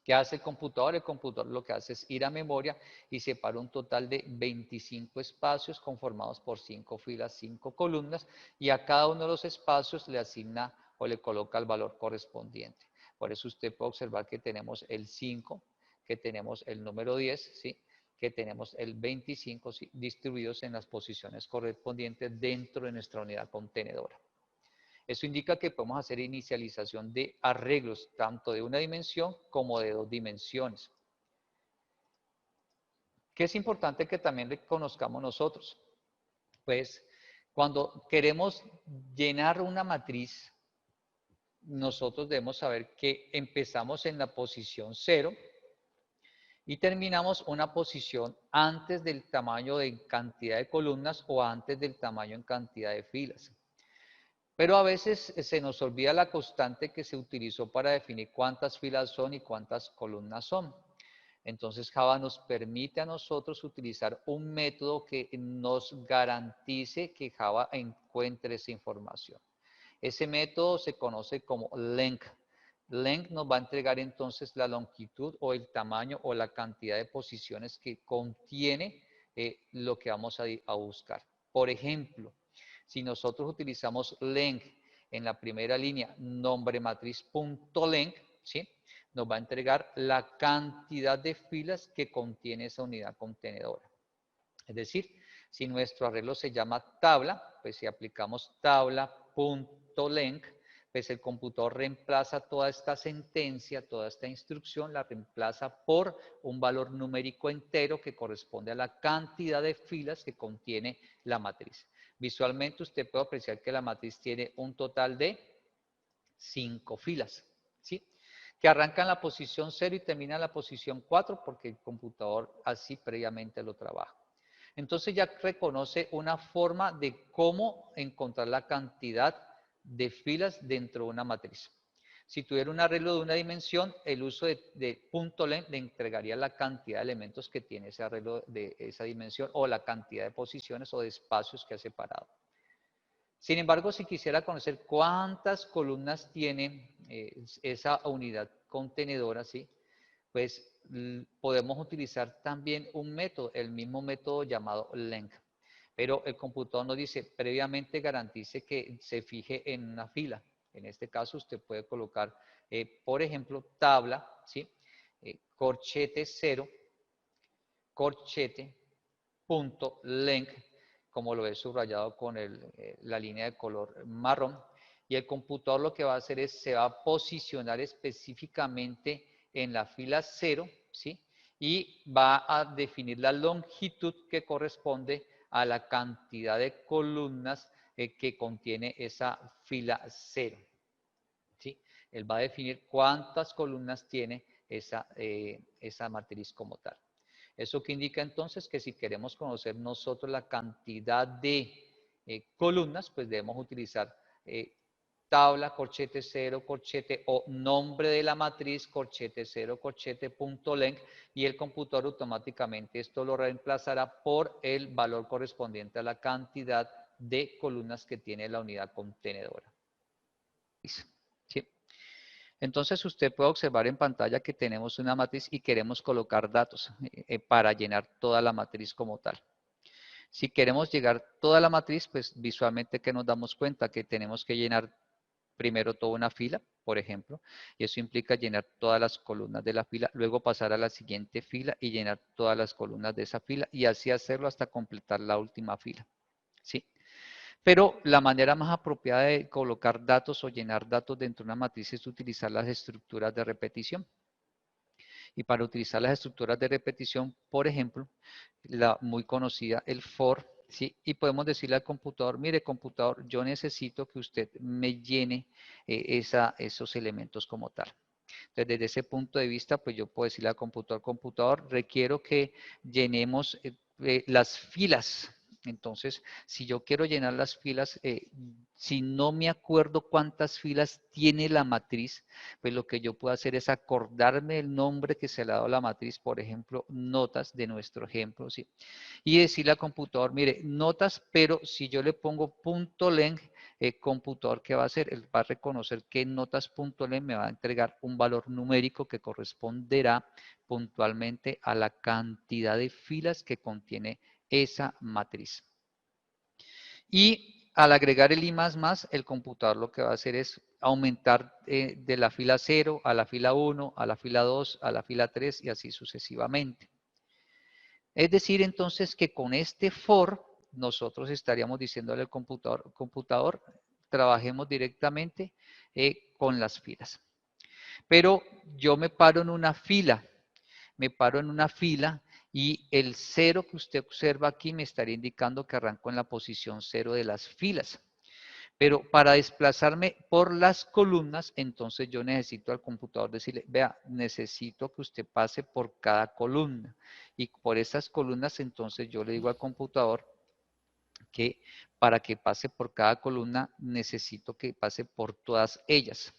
¿Qué hace el computador? El computador lo que hace es ir a memoria y separa un total de 25 espacios conformados por 5 filas, 5 columnas, y a cada uno de los espacios le asigna o le coloca el valor correspondiente. Por eso usted puede observar que tenemos el 5, que tenemos el número 10, ¿sí?, que tenemos el 25, ¿sí?, distribuidos en las posiciones correspondientes dentro de nuestra unidad contenedora. Eso indica que podemos hacer inicialización de arreglos tanto de una dimensión como de 2 dimensiones. ¿Qué es importante que también reconozcamos nosotros? Pues cuando queremos llenar una matriz, nosotros debemos saber que empezamos en la posición 0 y terminamos una posición antes del tamaño de cantidad de columnas o antes del tamaño en cantidad de filas. Pero a veces se nos olvida la constante que se utilizó para definir cuántas filas son y cuántas columnas son. Entonces Java nos permite a nosotros utilizar un método que nos garantice que Java encuentre esa información. Ese método se conoce como length. Length nos va a entregar entonces la longitud o el tamaño o la cantidad de posiciones que contiene lo que vamos a buscar. Por ejemplo, si nosotros utilizamos length en la primera línea, nombre matriz.length, ¿sí?, nos va a entregar la cantidad de filas que contiene esa unidad contenedora. Es decir, si nuestro arreglo se llama tabla, pues si aplicamos tabla.length, pues el computador reemplaza toda esta sentencia, toda esta instrucción, la reemplaza por un valor numérico entero que corresponde a la cantidad de filas que contiene la matriz. Visualmente usted puede apreciar que la matriz tiene un total de 5 filas, ¿sí?, que arranca en la posición 0 y termina en la posición 4 porque el computador así previamente lo trabaja. Entonces ya reconoce una forma de cómo encontrar la cantidad de filas dentro de una matriz. Si tuviera un arreglo de una dimensión, el uso de .length le entregaría la cantidad de elementos que tiene ese arreglo de esa dimensión o la cantidad de posiciones o de espacios que ha separado. Sin embargo, si quisiera conocer cuántas columnas tiene esa unidad contenedora, ¿sí?, pues podemos utilizar también un método, el mismo método llamado length. Pero el computador nos dice, previamente garantice que se fije en una fila. En este caso usted puede colocar, por ejemplo, tabla, ¿sí?, corchete 0, corchete, punto, length, como lo he subrayado con la línea de color marrón. Y el computador lo que va a hacer es, se va a posicionar específicamente en la fila 0, ¿sí?, y va a definir la longitud que corresponde a la cantidad de columnas que contiene esa fila 0, ¿sí? Él va a definir cuántas columnas tiene esa matriz como tal. ¿Eso que indica entonces? Que si queremos conocer nosotros la cantidad de columnas, pues debemos utilizar tabla, corchete 0, corchete o nombre de la matriz, corchete 0, corchete, punto length, y el computador automáticamente esto lo reemplazará por el valor correspondiente a la cantidad de columnas que tiene la unidad contenedora. ¿Sí? Entonces usted puede observar en pantalla que tenemos una matriz y queremos colocar datos para llenar toda la matriz como tal. Si queremos llegar toda la matriz, pues visualmente que nos damos cuenta que tenemos que llenar primero toda una fila, por ejemplo, y eso implica llenar todas las columnas de la fila, luego pasar a la siguiente fila y llenar todas las columnas de esa fila, y así hacerlo hasta completar la última fila, ¿sí? Pero la manera más apropiada de colocar datos o llenar datos dentro de una matriz es utilizar las estructuras de repetición. Y para utilizar las estructuras de repetición, por ejemplo, la muy conocida, el for, ¿sí? Y podemos decirle al computador, mire computador, yo necesito que usted me llene esos elementos como tal. Entonces, desde ese punto de vista, pues yo puedo decirle al computador, requiero que llenemos las filas. Entonces, si yo quiero llenar las filas, si no me acuerdo cuántas filas tiene la matriz, pues lo que yo puedo hacer es acordarme el nombre que se le ha dado a la matriz, por ejemplo, notas de nuestro ejemplo, ¿sí? Y decirle al computador, mire, notas, pero si yo le pongo .len, el computador, ¿qué va a hacer? Él va a reconocer que notas.len me va a entregar un valor numérico que corresponderá puntualmente a la cantidad de filas que contiene esa matriz. Y al agregar el I++, el computador lo que va a hacer es aumentar de la fila 0 a la fila 1, a la fila 2, a la fila 3 y así sucesivamente. Es decir, entonces, que con este for, nosotros estaríamos diciéndole al computador, trabajemos directamente con las filas. Pero yo me paro en una fila, y el 0 que usted observa aquí me estaría indicando que arranco en la posición 0 de las filas. Pero para desplazarme por las columnas, entonces yo necesito al computador decirle, vea, necesito que usted pase por cada columna. Y por esas columnas, entonces yo le digo al computador que para que pase por cada columna, necesito que pase por todas ellas.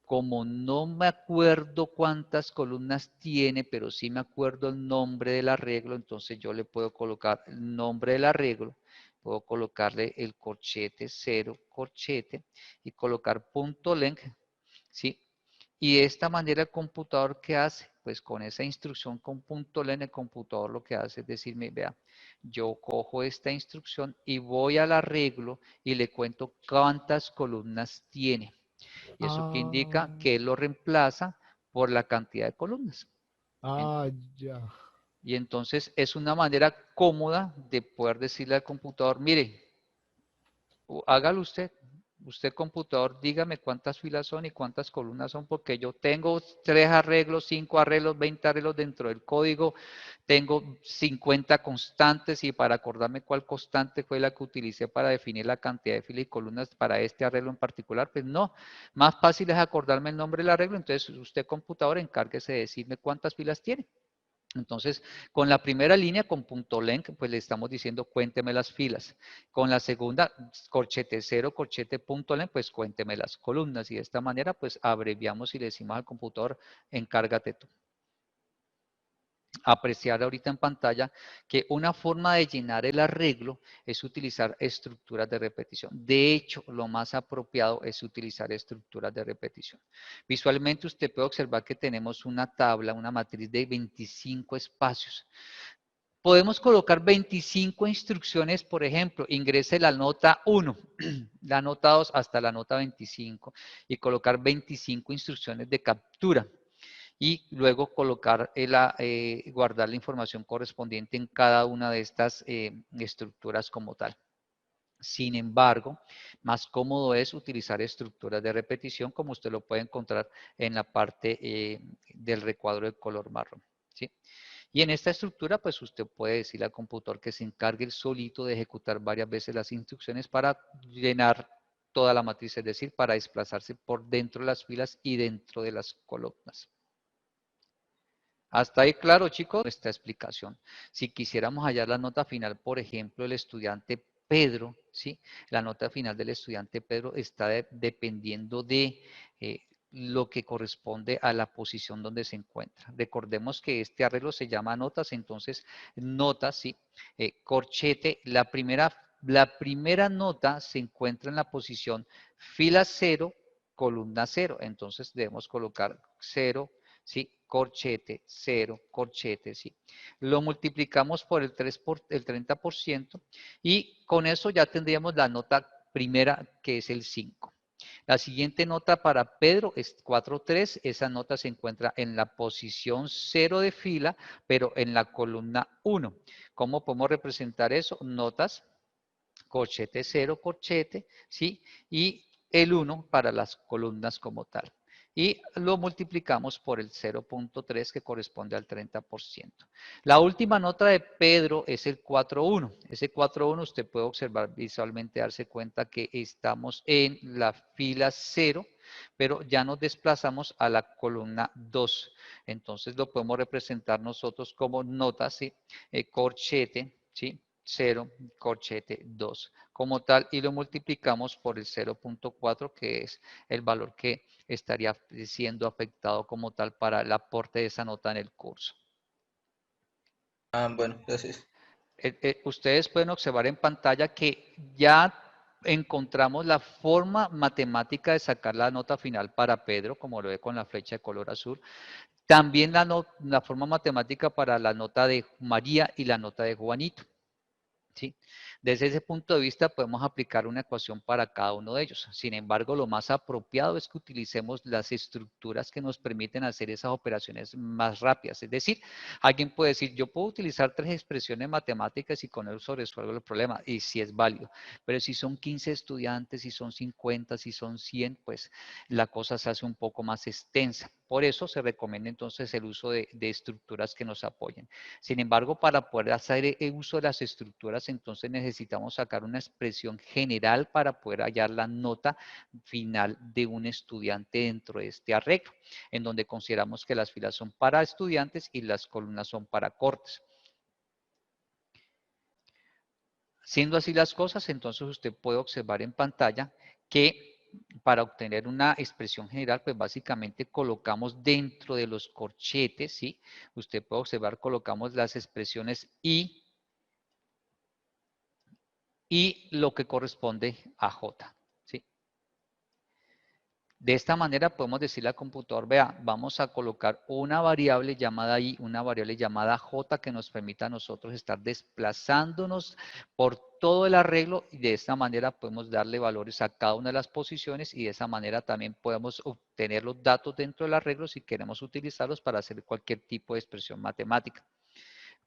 Como no me acuerdo cuántas columnas tiene, pero sí me acuerdo el nombre del arreglo, entonces yo le puedo colocar el nombre del arreglo, puedo colocarle el corchete 0, corchete, y colocar .len, ¿sí? Y de esta manera el computador, ¿qué hace? Pues con esa instrucción con .len, el computador lo que hace es decirme, vea, yo cojo esta instrucción y voy al arreglo y le cuento cuántas columnas tiene. Y eso que indica que él lo reemplaza por la cantidad de columnas. Ya. Y entonces es una manera cómoda de poder decirle al computador, mire, hágalo usted. Usted computador, dígame cuántas filas son y cuántas columnas son, porque yo tengo 3 arreglos, 5 arreglos, 20 arreglos dentro del código, tengo 50 constantes y para acordarme cuál constante fue la que utilicé para definir la cantidad de filas y columnas para este arreglo en particular, pues no, más fácil es acordarme el nombre del arreglo, entonces usted computador encárguese de decirme cuántas filas tiene. Entonces, con la primera línea, con .len, pues le estamos diciendo cuénteme las filas. Con la segunda, corchete 0, corchete .len, pues cuénteme las columnas. Y de esta manera, pues abreviamos y le decimos al computador, encárgate tú. Apreciar ahorita en pantalla que una forma de llenar el arreglo es utilizar estructuras de repetición. De hecho, lo más apropiado es utilizar estructuras de repetición. Visualmente usted puede observar que tenemos una tabla, una matriz de 25 espacios. Podemos colocar 25 instrucciones, por ejemplo, ingrese la nota 1, la nota 2 hasta la nota 25 y colocar 25 instrucciones de captura. Y luego colocar, guardar la información correspondiente en cada una de estas estructuras como tal. Sin embargo, más cómodo es utilizar estructuras de repetición, como usted lo puede encontrar en la parte del recuadro de color marrón, ¿sí? Y en esta estructura, pues usted puede decirle al computador que se encargue el solito de ejecutar varias veces las instrucciones para llenar toda la matriz, es decir, para desplazarse por dentro de las filas y dentro de las columnas. Hasta ahí claro, chicos, esta explicación. Si quisiéramos hallar la nota final, por ejemplo, el estudiante Pedro, ¿sí? La nota final del estudiante Pedro está dependiendo de lo que corresponde a la posición donde se encuentra. Recordemos que este arreglo se llama notas, entonces notas, ¿sí? Corchete, la primera nota se encuentra en la posición fila 0, columna 0. Entonces debemos colocar 0, ¿sí? Corchete, 0, corchete, ¿sí? Lo multiplicamos por el 30% y con eso ya tendríamos la nota primera, que es el 5. La siguiente nota para Pedro es 4.3. Esa nota se encuentra en la posición 0 de fila, pero en la columna 1. ¿Cómo podemos representar eso? Notas, corchete 0, corchete, ¿sí? Y el 1 para las columnas como tal. Y lo multiplicamos por el 0.3 que corresponde al 30%. La última nota de Pedro es el 4.1. Ese 4.1 usted puede observar visualmente, darse cuenta que estamos en la fila 0, pero ya nos desplazamos a la columna 2. Entonces lo podemos representar nosotros como notas, ¿sí? Corchete, ¿sí? 0, corchete 2 como tal, y lo multiplicamos por el 0.4, que es el valor que estaría siendo afectado como tal para el aporte de esa nota en el curso. Bueno, gracias. Ustedes pueden observar en pantalla que ya encontramos la forma matemática de sacar la nota final para Pedro, como lo ve con la flecha de color azul. También la forma matemática para la nota de María y la nota de Juanito. ¿Sí? Desde ese punto de vista podemos aplicar una ecuación para cada uno de ellos. Sin embargo, lo más apropiado es que utilicemos las estructuras que nos permiten hacer esas operaciones más rápidas. Es decir, alguien puede decir, yo puedo utilizar 3 expresiones matemáticas y con eso resuelvo el problema, y sí es válido. Pero si son 15 estudiantes, si son 50, si son 100, pues la cosa se hace un poco más extensa. Por eso se recomienda entonces el uso de estructuras que nos apoyen. Sin embargo, para poder hacer el uso de las estructuras, entonces necesitamos sacar una expresión general para poder hallar la nota final de un estudiante dentro de este arreglo, en donde consideramos que las filas son para estudiantes y las columnas son para cortes. Siendo así las cosas, entonces usted puede observar en pantalla que para obtener una expresión general, pues básicamente colocamos dentro de los corchetes, ¿sí? Usted puede observar, colocamos las expresiones y lo que corresponde a J, ¿sí? De esta manera podemos decirle al computador, vea, vamos a colocar una variable llamada I, una variable llamada J que nos permita a nosotros estar desplazándonos por todo el arreglo, y de esta manera podemos darle valores a cada una de las posiciones, y de esa manera también podemos obtener los datos dentro del arreglo si queremos utilizarlos para hacer cualquier tipo de expresión matemática,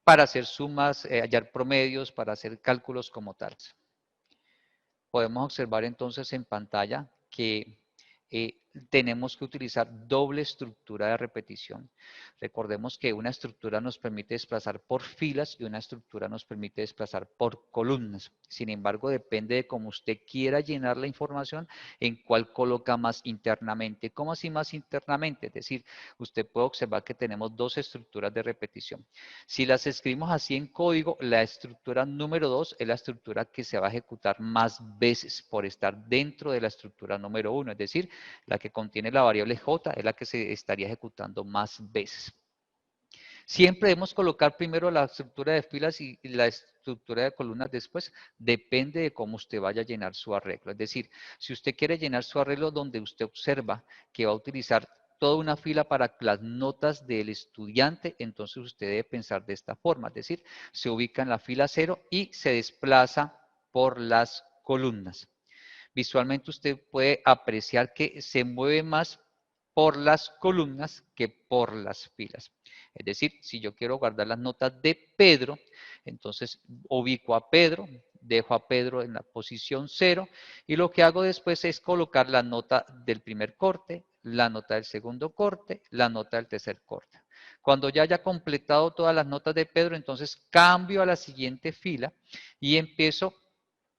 para hacer sumas, hallar promedios, para hacer cálculos como tal. Podemos observar entonces en pantalla que tenemos que utilizar doble estructura de repetición. Recordemos que una estructura nos permite desplazar por filas y una estructura nos permite desplazar por columnas. Sin embargo, depende de cómo usted quiera llenar la información, en cuál coloca más internamente. ¿Cómo así más internamente? Es decir, usted puede observar que tenemos dos estructuras de repetición. Si las escribimos así en código, la estructura número 2 es la estructura que se va a ejecutar más veces por estar dentro de la estructura número 1, es decir, la que contiene la variable J es la que se estaría ejecutando más veces. Siempre debemos colocar primero la estructura de filas y la estructura de columnas después. Depende de cómo usted vaya a llenar su arreglo. Es decir, si usted quiere llenar su arreglo donde usted observa que va a utilizar toda una fila para las notas del estudiante, entonces usted debe pensar de esta forma. Es decir, se ubica en la fila 0 y se desplaza por las columnas. Visualmente usted puede apreciar que se mueve más por las columnas que por las filas. Es decir, si yo quiero guardar las notas de Pedro, entonces ubico a Pedro, dejo a Pedro en la posición 0 y lo que hago después es colocar la nota del primer corte, la nota del segundo corte, la nota del tercer corte. Cuando ya haya completado todas las notas de Pedro, entonces cambio a la siguiente fila y empiezo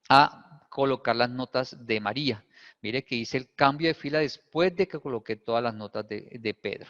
a colocar las notas de María. Mire que hice el cambio de fila después de que coloqué todas las notas de Pedro.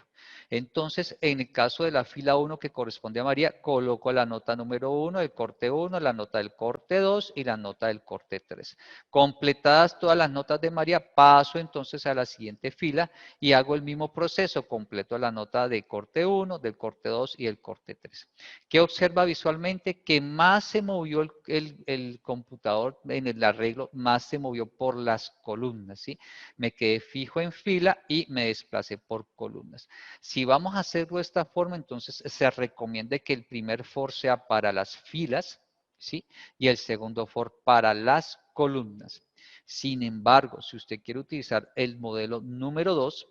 Entonces, en el caso de la fila 1 que corresponde a María, coloco la nota número 1 del corte 1, la nota del corte 2 y la nota del corte 3. Completadas todas las notas de María, paso entonces a la siguiente fila y hago el mismo proceso, completo la nota de corte 1, del corte 2 y el corte 3. ¿Qué observa visualmente? Que más se movió el computador en el arreglo, más se movió por las columnas, ¿sí? Me quedé fijo en fila y me desplacé por columnas. Si vamos a hacerlo de esta forma, entonces se recomienda que el primer for sea para las filas, ¿sí? Y el segundo for para las columnas. Sin embargo, si usted quiere utilizar el modelo número 2,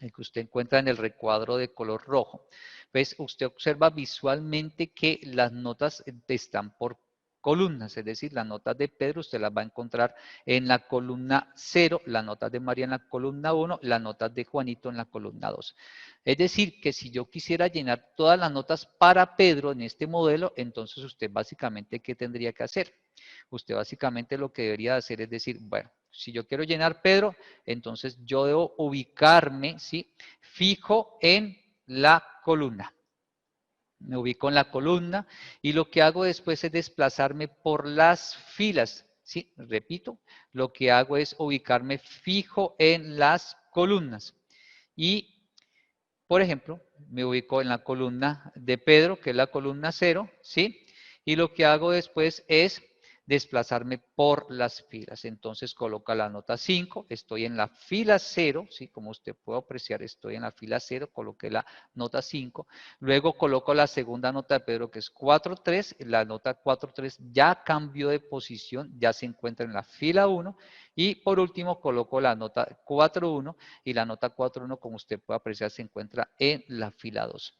el que usted encuentra en el recuadro de color rojo, pues usted observa visualmente que las notas están por columnas, es decir, las notas de Pedro usted las va a encontrar en la columna 0, las notas de María en la columna 1, las notas de Juanito en la columna 2. Es decir, que si yo quisiera llenar todas las notas para Pedro en este modelo, entonces usted básicamente, ¿qué tendría que hacer? Usted básicamente lo que debería hacer es decir, bueno, si yo quiero llenar Pedro, entonces yo debo ubicarme, ¿sí? Fijo en la columna. Me ubico en la columna y lo que hago después es desplazarme por las filas. Sí, repito, lo que hago es ubicarme fijo en las columnas. Y, por ejemplo, me ubico en la columna de Pedro, que es la columna 0, ¿sí? Y lo que hago después es desplazarme por las filas. Entonces coloca la nota 5, estoy en la fila 0, ¿sí? Como usted puede apreciar, estoy en la fila 0, coloqué la nota 5. Luego coloco la segunda nota de Pedro, que es 4-3. La nota 4-3 ya cambió de posición, ya se encuentra en la fila 1. Y por último coloco la nota 4-1 y la nota 4-1, como usted puede apreciar, se encuentra en la fila 2.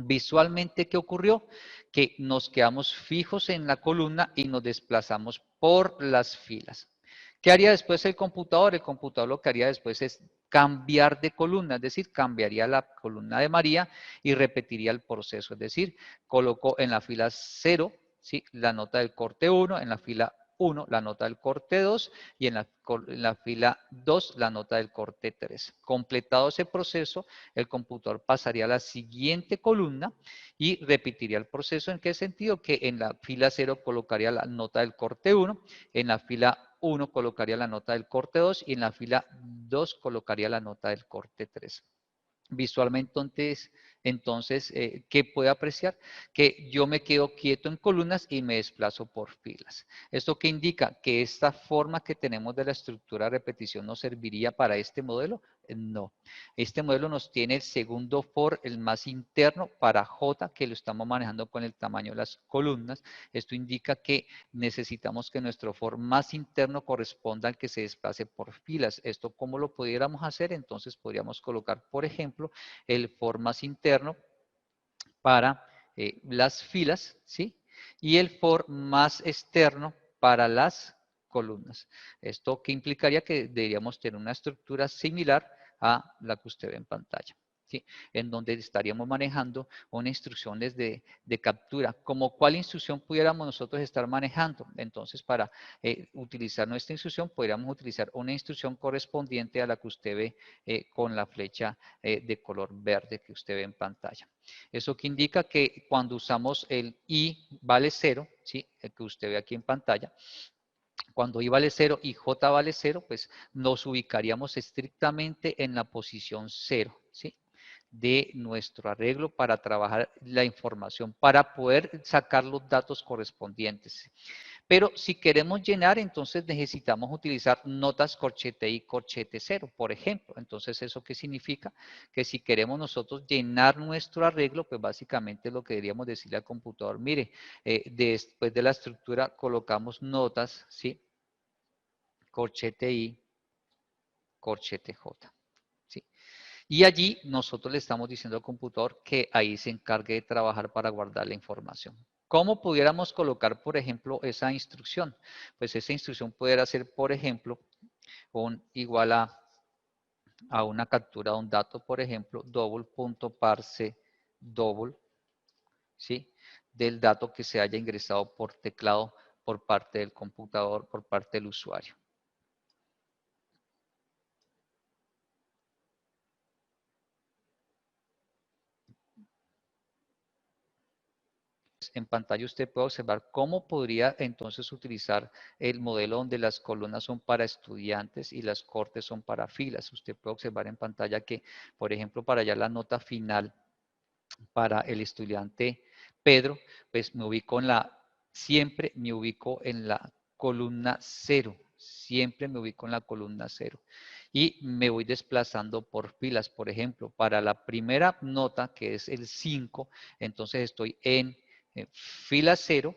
Visualmente, ¿qué ocurrió? Que nos quedamos fijos en la columna y nos desplazamos por las filas. ¿Qué haría después el computador? El computador lo que haría después es cambiar de columna, es decir, cambiaría la columna de María y repetiría el proceso. Es decir, colocó en la fila 0, ¿sí? La nota del corte 1, en la fila 1 la nota del corte 2 y en la fila 2 la nota del corte 3. Completado ese proceso, el computador pasaría a la siguiente columna y repetiría el proceso. ¿En qué sentido? Que en la fila 0 colocaría la nota del corte 1, en la fila 1 colocaría la nota del corte 2 y en la fila 2 colocaría la nota del corte 3. Visualmente, entonces, ¿qué puede apreciar? Que yo me quedo quieto en columnas y me desplazo por filas. ¿Esto qué indica? ¿Que esta forma que tenemos de la estructura de repetición nos serviría para este modelo? No. Este modelo nos tiene el segundo for, el más interno, para J, que lo estamos manejando con el tamaño de las columnas. Esto indica que necesitamos que nuestro for más interno corresponda al que se desplace por filas. ¿Esto cómo lo pudiéramos hacer? Entonces podríamos colocar, por ejemplo, el for más interno para las filas, ¿sí? Y el for más externo para las columnas. ¿Esto qué implicaría? Que deberíamos tener una estructura similar a la que usted ve en pantalla. ¿Sí? En donde estaríamos manejando una instrucción de captura. ¿Como cuál instrucción pudiéramos nosotros estar manejando? Entonces, para utilizar nuestra instrucción, podríamos utilizar una instrucción correspondiente a la que usted ve con la flecha de color verde que usted ve en pantalla. Eso que indica que cuando usamos el I vale 0, ¿sí? El que usted ve aquí en pantalla, cuando I vale 0 y J vale 0, pues nos ubicaríamos estrictamente en la posición 0, ¿sí? De nuestro arreglo para trabajar la información, para poder sacar los datos correspondientes. Pero si queremos llenar, entonces necesitamos utilizar notas corchete I, corchete 0, por ejemplo. Entonces, ¿eso qué significa? Que si queremos nosotros llenar nuestro arreglo, pues básicamente lo que deberíamos decirle al computador, mire, después de la estructura colocamos notas, ¿sí? Corchete I, corchete J, ¿sí? Y allí nosotros le estamos diciendo al computador que ahí se encargue de trabajar para guardar la información. ¿Cómo pudiéramos colocar, por ejemplo, esa instrucción? Pues esa instrucción pudiera ser, por ejemplo, igual a una captura de un dato, por ejemplo, double.parse double, ¿sí? Del dato que se haya ingresado por teclado por parte del computador, por parte del usuario. En pantalla usted puede observar cómo podría entonces utilizar el modelo donde las columnas son para estudiantes y las cortes son para filas. Usted puede observar en pantalla que, por ejemplo, para allá la nota final para el estudiante Pedro, pues siempre me ubico en la columna 0. Siempre me ubico en la columna 0. y me voy desplazando por filas. Por ejemplo, para la primera nota, que es el 5, entonces estoy en fila 0,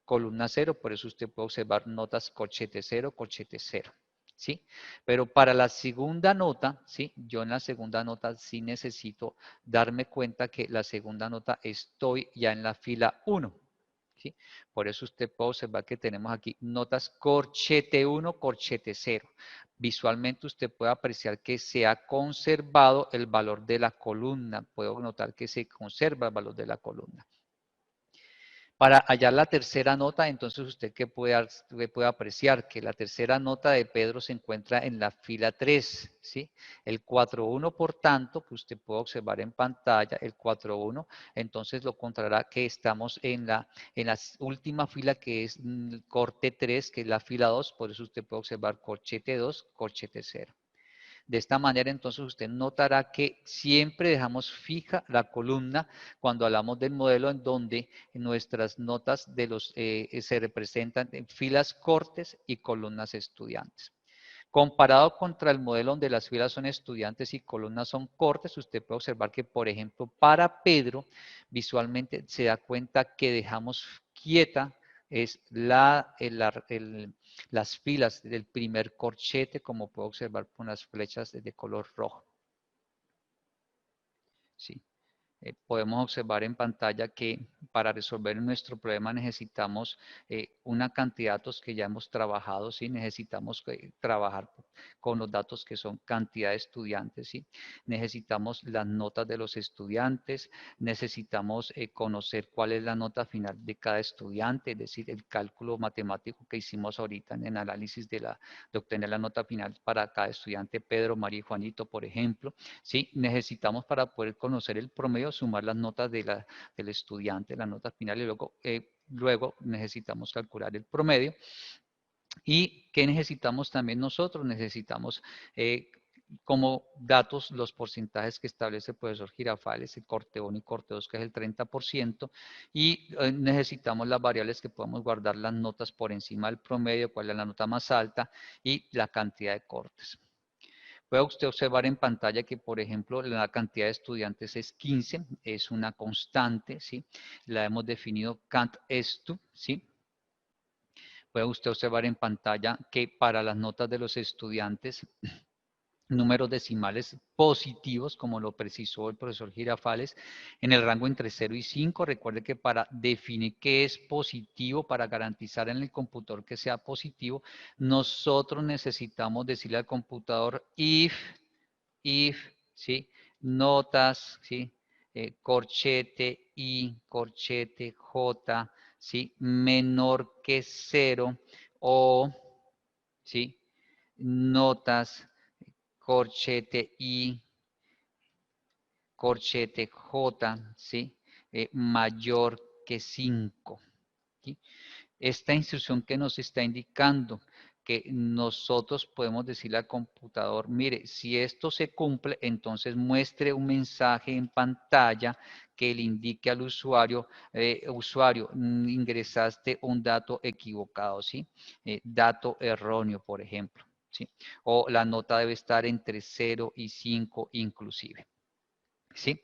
columna 0, por eso usted puede observar notas corchete 0, corchete 0. ¿Sí? Pero para la segunda nota, ¿sí? Yo en la segunda nota sí necesito darme cuenta que la segunda nota estoy ya en la fila 1. ¿Sí? Por eso usted puede observar que tenemos aquí notas corchete 1, corchete 0. Visualmente usted puede apreciar que se ha conservado el valor de la columna. Puedo notar que se conserva el valor de la columna. Para hallar la tercera nota, entonces usted que puede apreciar que la tercera nota de Pedro se encuentra en la fila 3, ¿sí? El 4-1, por tanto, que usted puede observar en pantalla, el 4-1, entonces lo encontrará que estamos en la última fila, que es corte 3, que es la fila 2, por eso usted puede observar corchete 2, corchete 0. De esta manera, entonces, usted notará que siempre dejamos fija la columna cuando hablamos del modelo, en donde nuestras notas se representan en filas cortes y columnas estudiantes. Comparado contra el modelo donde las filas son estudiantes y columnas son cortes, usted puede observar que, por ejemplo, para Pedro, visualmente se da cuenta que dejamos quieta es las filas del primer corchete, como puedo observar con las flechas de color rojo. Sí. Podemos observar en pantalla que para resolver nuestro problema necesitamos una cantidad de datos que ya hemos trabajado, ¿sí? Necesitamos trabajar con los datos que son cantidad de estudiantes, ¿sí? Necesitamos las notas de los estudiantes, necesitamos conocer cuál es la nota final de cada estudiante, es decir, el cálculo matemático que hicimos ahorita en el análisis de obtener la nota final para cada estudiante, Pedro, María y Juanito, por ejemplo, ¿sí? Necesitamos, para poder conocer el promedio, sumar las notas del estudiante, la nota final, y luego necesitamos calcular el promedio. ¿Y qué necesitamos también nosotros? Necesitamos como datos los porcentajes que establece el profesor Girafales, el corte 1 y corte 2, que es el 30%, y necesitamos las variables que podemos guardar las notas por encima del promedio, cuál es la nota más alta y la cantidad de cortes. Puede usted observar en pantalla que, por ejemplo, la cantidad de estudiantes es 15, es una constante, ¿sí? La hemos definido cant estu, ¿sí? Puede usted observar en pantalla que para las notas de los estudiantes, números decimales positivos, como lo precisó el profesor Girafales, en el rango entre 0 y 5. Recuerde que para definir qué es positivo, para garantizar en el computador que sea positivo, nosotros necesitamos decirle al computador if, ¿sí? Notas, ¿sí? Corchete I, corchete J, ¿sí? Menor que 0, o, ¿sí? Notas, corchete I, corchete J, ¿sí? Mayor que 5. ¿Sí? Esta instrucción que nos está indicando que nosotros podemos decirle al computador, mire, si esto se cumple, entonces muestre un mensaje en pantalla que le indique al usuario, ingresaste un dato equivocado, ¿sí? Dato erróneo, por ejemplo, ¿sí? O la nota debe estar entre 0 y 5 inclusive. ¿Sí?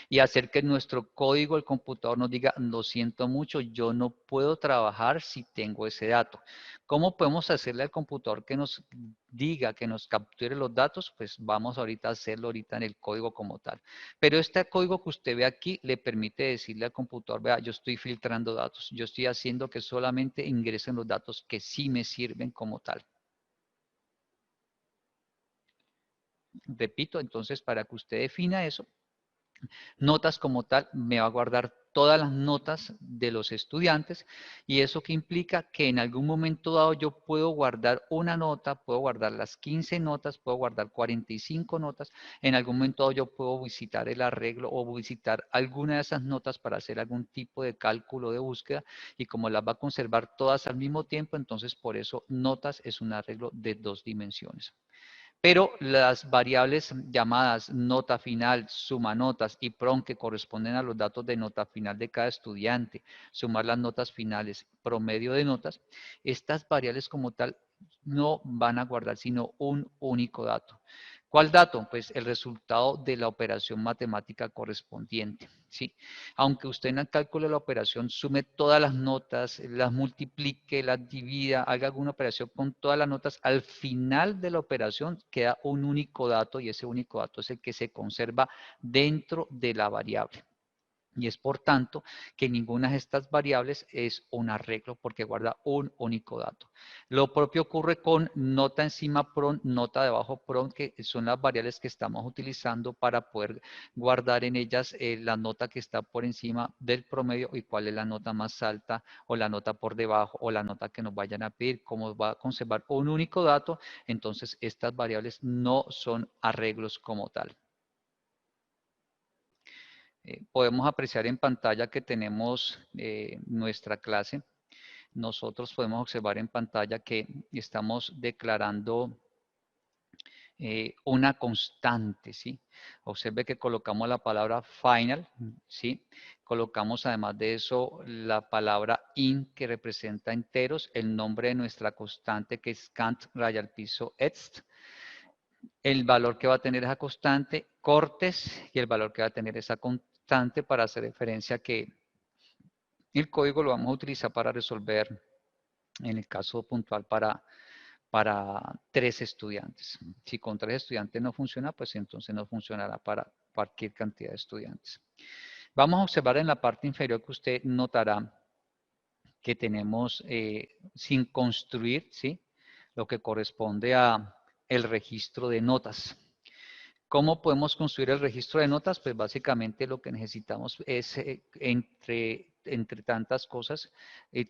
Y hacer que nuestro código, el computador nos diga, lo siento mucho, yo no puedo trabajar si tengo ese dato. ¿Cómo podemos hacerle al computador que nos diga, que nos capture los datos? Pues vamos ahorita a hacerlo ahorita en el código como tal. Pero este código que usted ve aquí le permite decirle al computador, vea, yo estoy filtrando datos, yo estoy haciendo que solamente ingresen los datos que sí me sirven como tal. Repito, entonces, para que usted defina eso, notas como tal, me va a guardar todas las notas de los estudiantes, y eso que implica que en algún momento dado yo puedo guardar una nota, puedo guardar las 15 notas, puedo guardar 45 notas, en algún momento dado yo puedo visitar el arreglo o visitar alguna de esas notas para hacer algún tipo de cálculo de búsqueda, y como las va a conservar todas al mismo tiempo, entonces por eso notas es un arreglo de 2 dimensiones. Pero las variables llamadas nota final, suma notas y PRON, que corresponden a los datos de nota final de cada estudiante, sumar las notas finales, promedio de notas, estas variables como tal no van a guardar sino un único dato. ¿Cuál dato? Pues el resultado de la operación matemática correspondiente, ¿sí? Aunque usted en el cálculo de la operación sume todas las notas, las multiplique, las divida, haga alguna operación con todas las notas, al final de la operación queda un único dato y ese único dato es el que se conserva dentro de la variable. Y es por tanto que ninguna de estas variables es un arreglo porque guarda un único dato. Lo propio ocurre con nota encima PRON, nota debajo PRON, que son las variables que estamos utilizando para poder guardar en ellas la nota que está por encima del promedio y cuál es la nota más alta o la nota por debajo o la nota que nos vayan a pedir. Como va a conservar un único dato, entonces estas variables no son arreglos como tal. Podemos apreciar en pantalla que tenemos nuestra clase. Nosotros podemos observar en pantalla que estamos declarando una constante, ¿sí? Observe que colocamos la palabra final, ¿sí? Colocamos además de eso la palabra in, que representa enteros, el nombre de nuestra constante, que es cant raya al piso ext, el valor que va a tener esa constante, cortes, y el valor que va a tener esa constante para hacer referencia a que el código lo vamos a utilizar para resolver, en el caso puntual, para 3 estudiantes. Si con 3 estudiantes no funciona, pues entonces no funcionará para cualquier cantidad de estudiantes. Vamos a observar en la parte inferior que usted notará que tenemos sin construir, ¿sí? Lo que corresponde a el registro de notas. ¿Cómo podemos construir el registro de notas? Pues básicamente lo que necesitamos es, entre tantas cosas,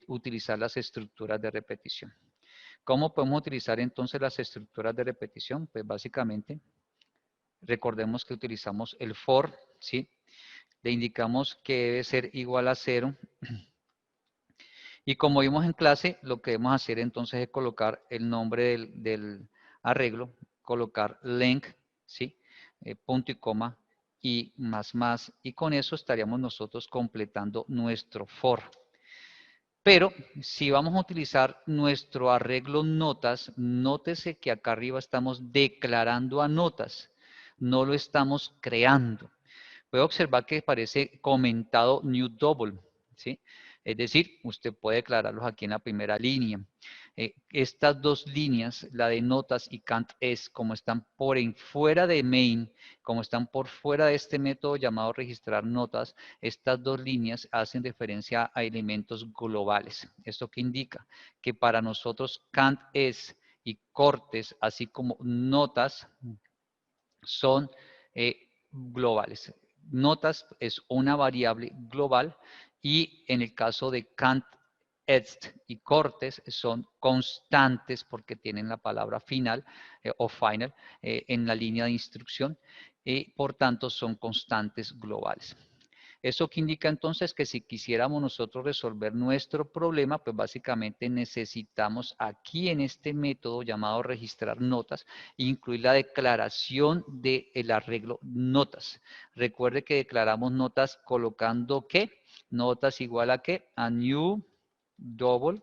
utilizar las estructuras de repetición. ¿Cómo podemos utilizar entonces las estructuras de repetición? Pues básicamente, recordemos que utilizamos el for, ¿sí? Le indicamos que debe ser igual a 0. Y como vimos en clase, lo que debemos hacer entonces es colocar el nombre del arreglo, colocar length, ¿sí? Punto y coma y más. Y con eso estaríamos nosotros completando nuestro for. Pero si vamos a utilizar nuestro arreglo notas, nótese que acá arriba estamos declarando a notas, no lo estamos creando. Puede observar que parece comentado new double, ¿sí? Es decir, usted puede declararlos aquí en la primera línea. Estas dos líneas, la de notas y cant es, como están por fuera de main, como están por fuera de este método llamado registrar notas, estas dos líneas hacen referencia a elementos globales. ¿Esto qué indica? Que para nosotros cant es y cortes, así como notas, son globales. Notas es una variable global y en el caso de cant, ext y cortes son constantes porque tienen la palabra final o final en la línea de instrucción y por tanto son constantes globales. ¿Eso que indica entonces? Que si quisiéramos nosotros resolver nuestro problema, pues básicamente necesitamos aquí en este método llamado registrar notas, incluir la declaración del arreglo notas. Recuerde que declaramos notas colocando ¿qué? Notas igual a ¿qué? A new double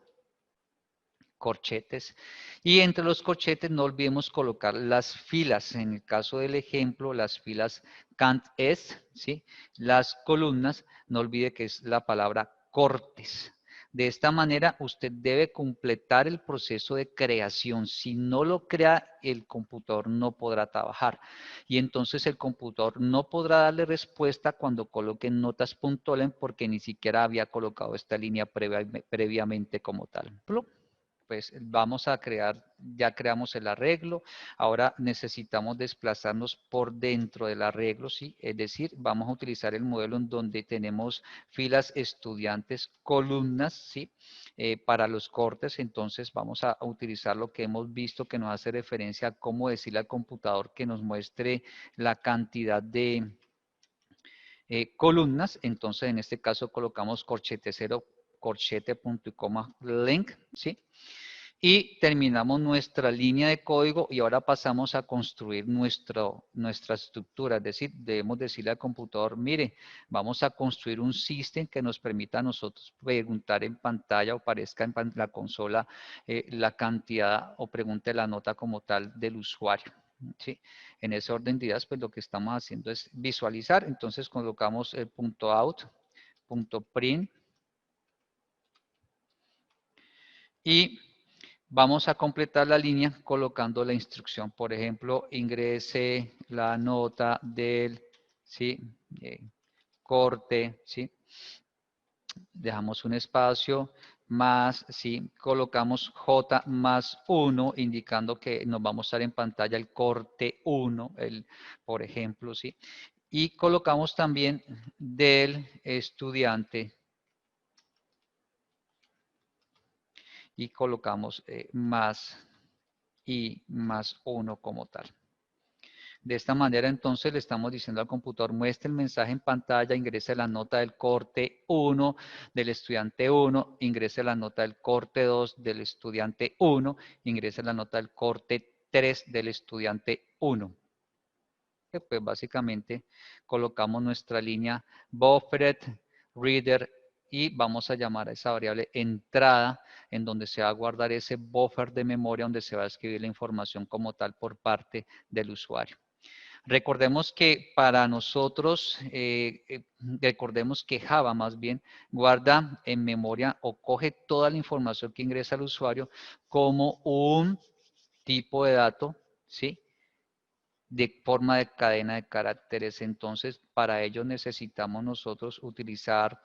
corchetes y entre los corchetes no olvidemos colocar las filas. En el caso del ejemplo, las filas cant es, ¿sí? Las columnas, no olvide que es la palabra cortes. De esta manera usted debe completar el proceso de creación. Si no lo crea, el computador no podrá trabajar. Y entonces el computador no podrá darle respuesta cuando coloque notas .len porque ni siquiera había colocado esta línea previamente como tal. Pues vamos a crear, ya creamos el arreglo, ahora necesitamos desplazarnos por dentro del arreglo, ¿sí? Es decir, vamos a utilizar el modelo en donde tenemos filas estudiantes, columnas, ¿sí? Para los cortes, entonces vamos a utilizar lo que hemos visto que nos hace referencia a cómo decirle al computador que nos muestre la cantidad de columnas, entonces en este caso colocamos corchete 0, corchete punto y coma length, ¿sí? Y terminamos nuestra línea de código y ahora pasamos a construir nuestra estructura. Es decir, debemos decirle al computador, mire, vamos a construir un sistema que nos permita a nosotros preguntar en pantalla o aparezca en la consola la cantidad o pregunte la nota como tal del usuario. ¿Sí? En ese orden de ideas, pues lo que estamos haciendo es visualizar. Entonces colocamos el .out, .print y vamos a completar la línea colocando la instrucción. Por ejemplo, ingrese la nota del corte, ¿sí? Dejamos un espacio más, ¿sí? Colocamos J más 1, indicando que nos va a mostrar en pantalla el corte 1, por ejemplo, ¿sí? Y colocamos también del estudiante y colocamos más y más 1 como tal. De esta manera, entonces, le estamos diciendo al computador, muestre el mensaje en pantalla, ingrese la nota del corte 1 del estudiante 1, ingrese la nota del corte 2 del estudiante 1, ingrese la nota del corte 3 del estudiante 1. Pues básicamente colocamos nuestra línea buffered reader y vamos a llamar a esa variable entrada, en donde se va a guardar ese buffer de memoria donde se va a escribir la información como tal por parte del usuario. Recordemos que para nosotros, recordemos que Java más bien guarda en memoria o coge toda la información que ingresa al usuario como un tipo de dato, ¿sí? De forma de cadena de caracteres. Entonces, para ello necesitamos nosotros utilizar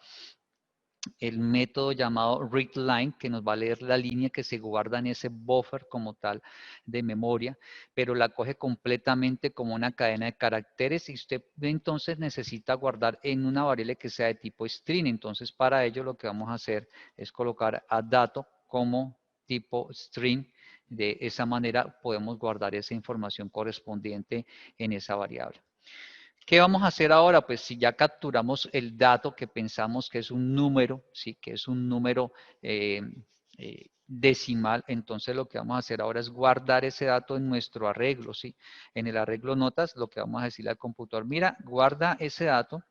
el método llamado readLine, que nos va a leer la línea que se guarda en ese buffer como tal de memoria, pero la coge completamente como una cadena de caracteres y usted entonces necesita guardar en una variable que sea de tipo string. Entonces, para ello lo que vamos a hacer es colocar a dato como tipo string. De esa manera podemos guardar esa información correspondiente en esa variable. ¿Qué vamos a hacer ahora? Pues si ya capturamos el dato que pensamos que es un número, ¿sí? Que es un número decimal, entonces lo que vamos a hacer ahora es guardar ese dato en nuestro arreglo, ¿sí? En el arreglo notas, lo que vamos a decirle al computador, mira, guarda ese dato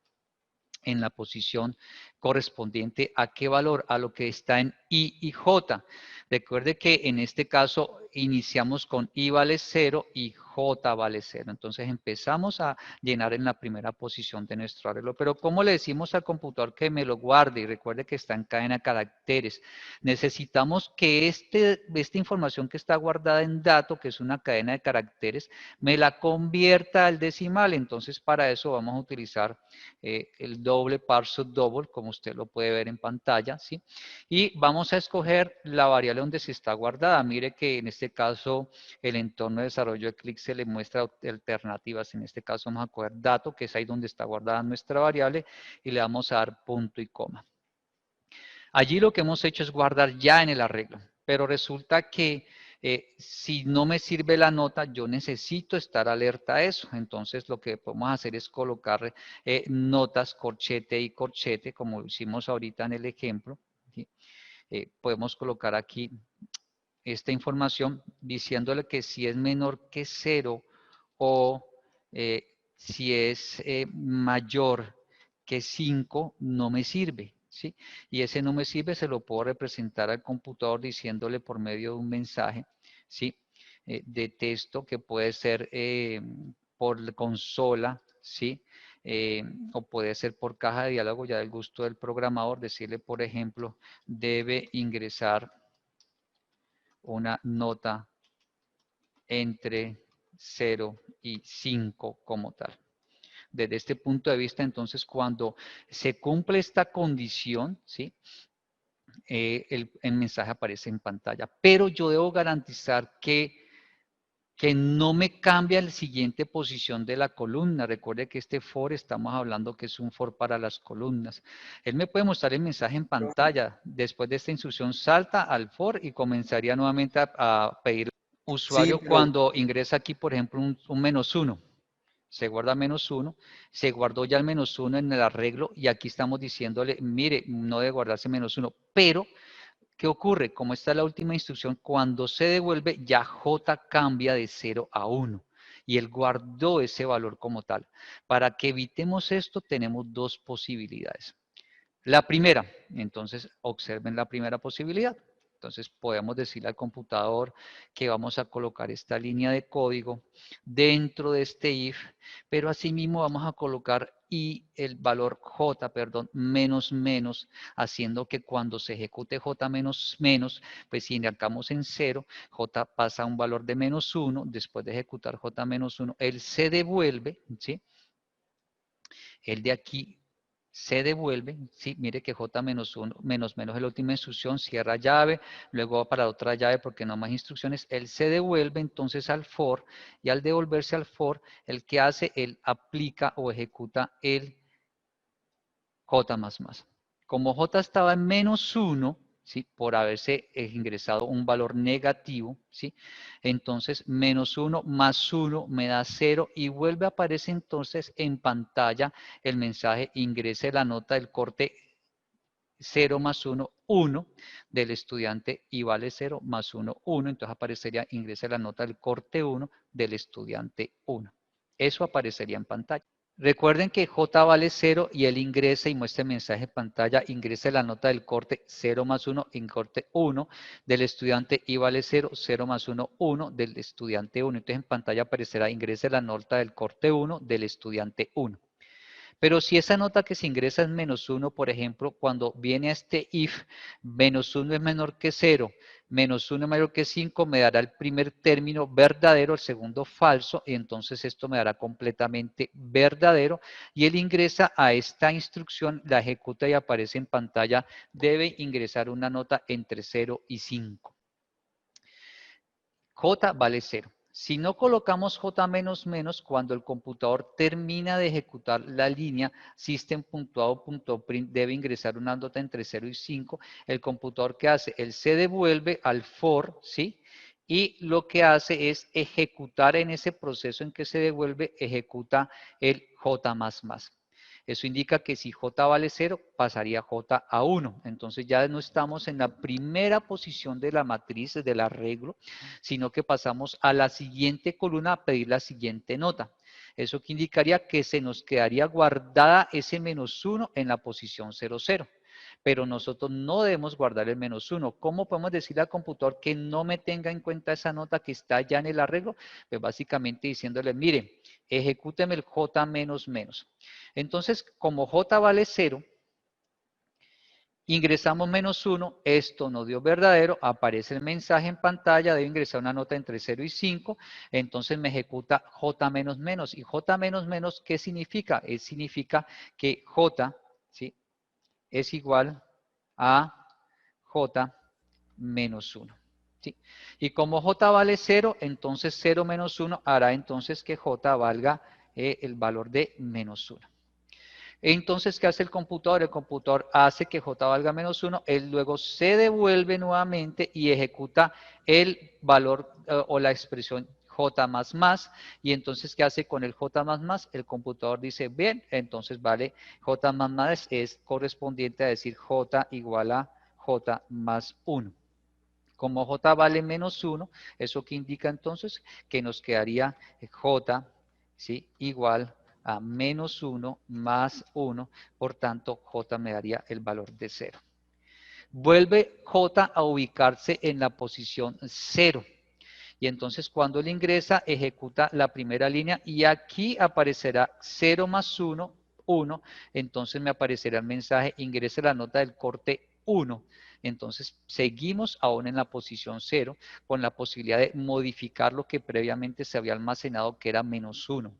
en la posición correspondiente a qué valor, a lo que está en I y J. Recuerde que en este caso iniciamos con I vale 0 y J vale 0. Entonces empezamos a llenar en la primera posición de nuestro arreglo. Pero ¿cómo le decimos al computador que me lo guarde? Y recuerde que está en cadena de caracteres. Necesitamos que esta información que está guardada en dato, que es una cadena de caracteres, me la convierta al decimal. Entonces para eso vamos a utilizar el doble parse double, como usted lo puede ver en pantalla, ¿sí? Y vamos a escoger la variable donde se está guardada. Mire que en este caso el entorno de desarrollo de Eclipse se le muestra alternativas. En este caso vamos a coger dato, que es ahí donde está guardada nuestra variable, y le vamos a dar punto y coma. Allí lo que hemos hecho es guardar ya en el arreglo, pero resulta que si no me sirve la nota, yo necesito estar alerta a eso. Entonces, lo que podemos hacer es colocar notas corchete y corchete, como lo hicimos ahorita en el ejemplo. ¿Sí? Podemos colocar aquí esta información diciéndole que si es menor que 0 o si es mayor que 5, no me sirve. ¿Sí? Y ese no me sirve, se lo puedo representar al computador diciéndole por medio de un mensaje, ¿sí? De texto que puede ser por consola, ¿sí? O puede ser por caja de diálogo, ya del gusto del programador, decirle, por ejemplo, debe ingresar una nota entre 0 y 5 como tal. Desde este punto de vista, entonces, cuando se cumple esta condición, ¿sí? El mensaje aparece en pantalla. Pero yo debo garantizar que no me cambia la siguiente posición de la columna. Recuerde que este for estamos hablando que es un for para las columnas. Él me puede mostrar el mensaje en pantalla. Después de esta instrucción salta al for y comenzaría nuevamente a pedir usuario cuando ingresa aquí, por ejemplo, un -1. Se guarda -1, se guardó ya el -1 en el arreglo y aquí estamos diciéndole, mire, no debe guardarse -1, pero ¿Qué ocurre? Como esta es la última instrucción, cuando se devuelve, ya J cambia de 0 a 1. Y él guardó ese valor como tal. Para que evitemos esto, tenemos dos posibilidades. La primera, entonces observen la primera posibilidad. Entonces podemos decirle al computador que vamos a colocar esta línea de código dentro de este if, pero asimismo vamos a colocar y el valor j, perdón, menos menos, haciendo que cuando se ejecute j menos menos, pues si marcamos en 0, j pasa a un valor de menos 1, después de ejecutar j menos 1, él se devuelve, ¿sí? El de aquí se devuelve, ¿sí? Mire que J menos 1, menos menos es la última instrucción, cierra llave, luego va para otra llave porque no hay más instrucciones, él se devuelve entonces al for, y al devolverse al for, el que hace, él aplica o ejecuta el J++. Como J estaba en menos 1, ¿sí? Por haberse ingresado un valor negativo, ¿sí? Entonces, menos 1 más 1 me da 0 y vuelve a aparecer entonces en pantalla el mensaje ingrese la nota del corte 0 más 1, 1 del estudiante y vale 0 más 1, 1. Entonces aparecería ingrese la nota del corte 1 del estudiante 1. Eso aparecería en pantalla. Recuerden que J vale 0 y él ingresa y muestra el mensaje en pantalla, ingrese la nota del corte 0 más 1 en corte 1 del estudiante y vale 0, 0 más 1, 1 del estudiante 1. Entonces en pantalla aparecerá ingrese la nota del corte 1 del estudiante 1. Pero si esa nota que se ingresa es menos 1, por ejemplo, cuando viene a este if, menos 1 es menor que 0, menos 1 es mayor que 5, me dará el primer término verdadero, el segundo falso, y entonces esto me dará completamente verdadero, y él ingresa a esta instrucción, la ejecuta y aparece en pantalla, debe ingresar una nota entre 0 y 5. J vale 0. Si no colocamos J menos menos, cuando el computador termina de ejecutar la línea system.out.print debe ingresar una nota entre 0 y 5. El computador, ¿qué hace? Él se devuelve al for, ¿sí? Y lo que hace es ejecutar en ese proceso en que se devuelve, ejecuta el J++. Eso indica que si J vale 0, pasaría J a 1. Entonces ya no estamos en la primera posición de la matriz del arreglo, sino que pasamos a la siguiente columna a pedir la siguiente nota. Eso que indicaría que se nos quedaría guardada ese menos 1 en la posición 0, 0. Pero nosotros no debemos guardar el menos 1. ¿Cómo podemos decirle al computador que no me tenga en cuenta esa nota que está ya en el arreglo? Pues básicamente diciéndole, mire, ejecúteme el J menos menos. Entonces, como J vale 0, ingresamos menos 1, esto nos dio verdadero, aparece el mensaje en pantalla, debe ingresar una nota entre 0 y 5, entonces me ejecuta J menos menos. ¿Y J menos menos qué significa? Significa que J, ¿sí?, es igual a J menos 1. ¿Sí? Y como J vale 0, entonces 0 menos 1 hará entonces que J valga el valor de menos 1. Entonces, ¿qué hace el computador? El computador hace que J valga menos 1, él luego se devuelve nuevamente y ejecuta el valor o la expresión J++, y entonces, ¿qué hace con el J++? El computador dice, bien, entonces vale, J++ es correspondiente a decir J igual a J más 1. Como J vale menos 1, ¿eso qué indica entonces? Que nos quedaría J, ¿sí?, igual a menos 1 más 1, por tanto, J me daría el valor de 0. Vuelve J a ubicarse en la posición 0. Y entonces cuando él ingresa, ejecuta la primera línea y aquí aparecerá 0 más 1, 1. Entonces me aparecerá el mensaje, ingrese la nota del corte 1. Entonces seguimos aún en la posición 0 con la posibilidad de modificar lo que previamente se había almacenado, que era menos 1.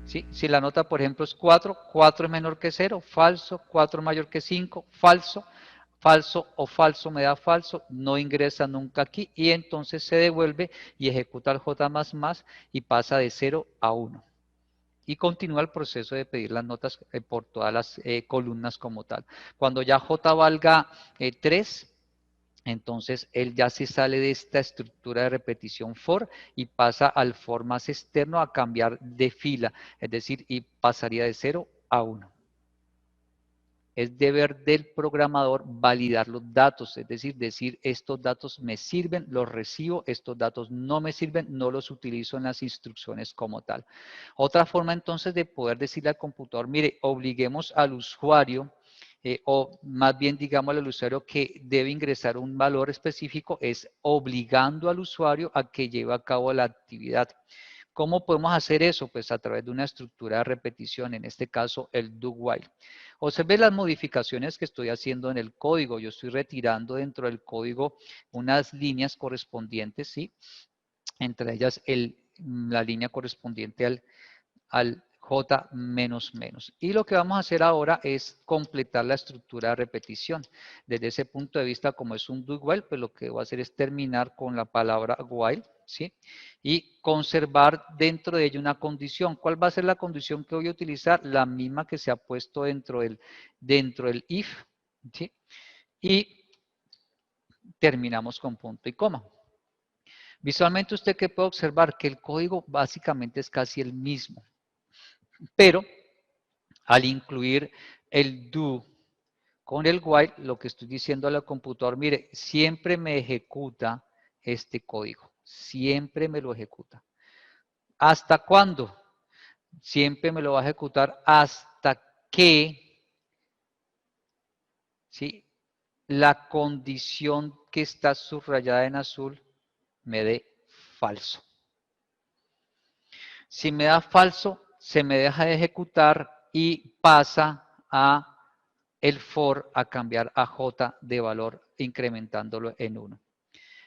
¿Sí? Si la nota, por ejemplo, es 4, 4 es menor que 0, falso, 4 es mayor que 5, falso, falso o falso me da falso, no ingresa nunca aquí y entonces se devuelve y ejecuta el J++ y pasa de 0 a 1. Y continúa el proceso de pedir las notas por todas las columnas como tal. Cuando ya J valga 3, entonces él ya se sale de esta estructura de repetición for y pasa al for más externo a cambiar de fila, es decir, y pasaría de 0 a 1. Es deber del programador validar los datos, es decir estos datos me sirven, los recibo, estos datos no me sirven, no los utilizo en las instrucciones como tal. Otra forma entonces de poder decirle al computador, mire, obliguemos al usuario, o más bien digamos al usuario que debe ingresar un valor específico, es obligando al usuario a que lleve a cabo la actividad. ¿Cómo podemos hacer eso? Pues a través de una estructura de repetición, en este caso el do while. Observe las modificaciones que estoy haciendo en el código. Yo estoy retirando dentro del código unas líneas correspondientes, ¿sí? Entre ellas la línea correspondiente al J menos menos. Y lo que vamos a hacer ahora es completar la estructura de repetición. Desde ese punto de vista, como es un do while, pues lo que voy a hacer es terminar con la palabra while, ¿sí? Y conservar dentro de ella una condición. ¿Cuál va a ser la condición que voy a utilizar? La misma que se ha puesto dentro del if, ¿sí? Y terminamos con punto y coma. Visualmente usted que puede observar que el código básicamente es casi el mismo. Pero al incluir el do con el while, lo que estoy diciendo al computador, mire, siempre me ejecuta este código. Siempre me lo ejecuta. ¿Hasta cuándo? Siempre me lo va a ejecutar hasta que, ¿sí?, la condición que está subrayada en azul me dé falso. Si me da falso, se me deja de ejecutar y pasa a el for a cambiar a j de valor, incrementándolo en 1.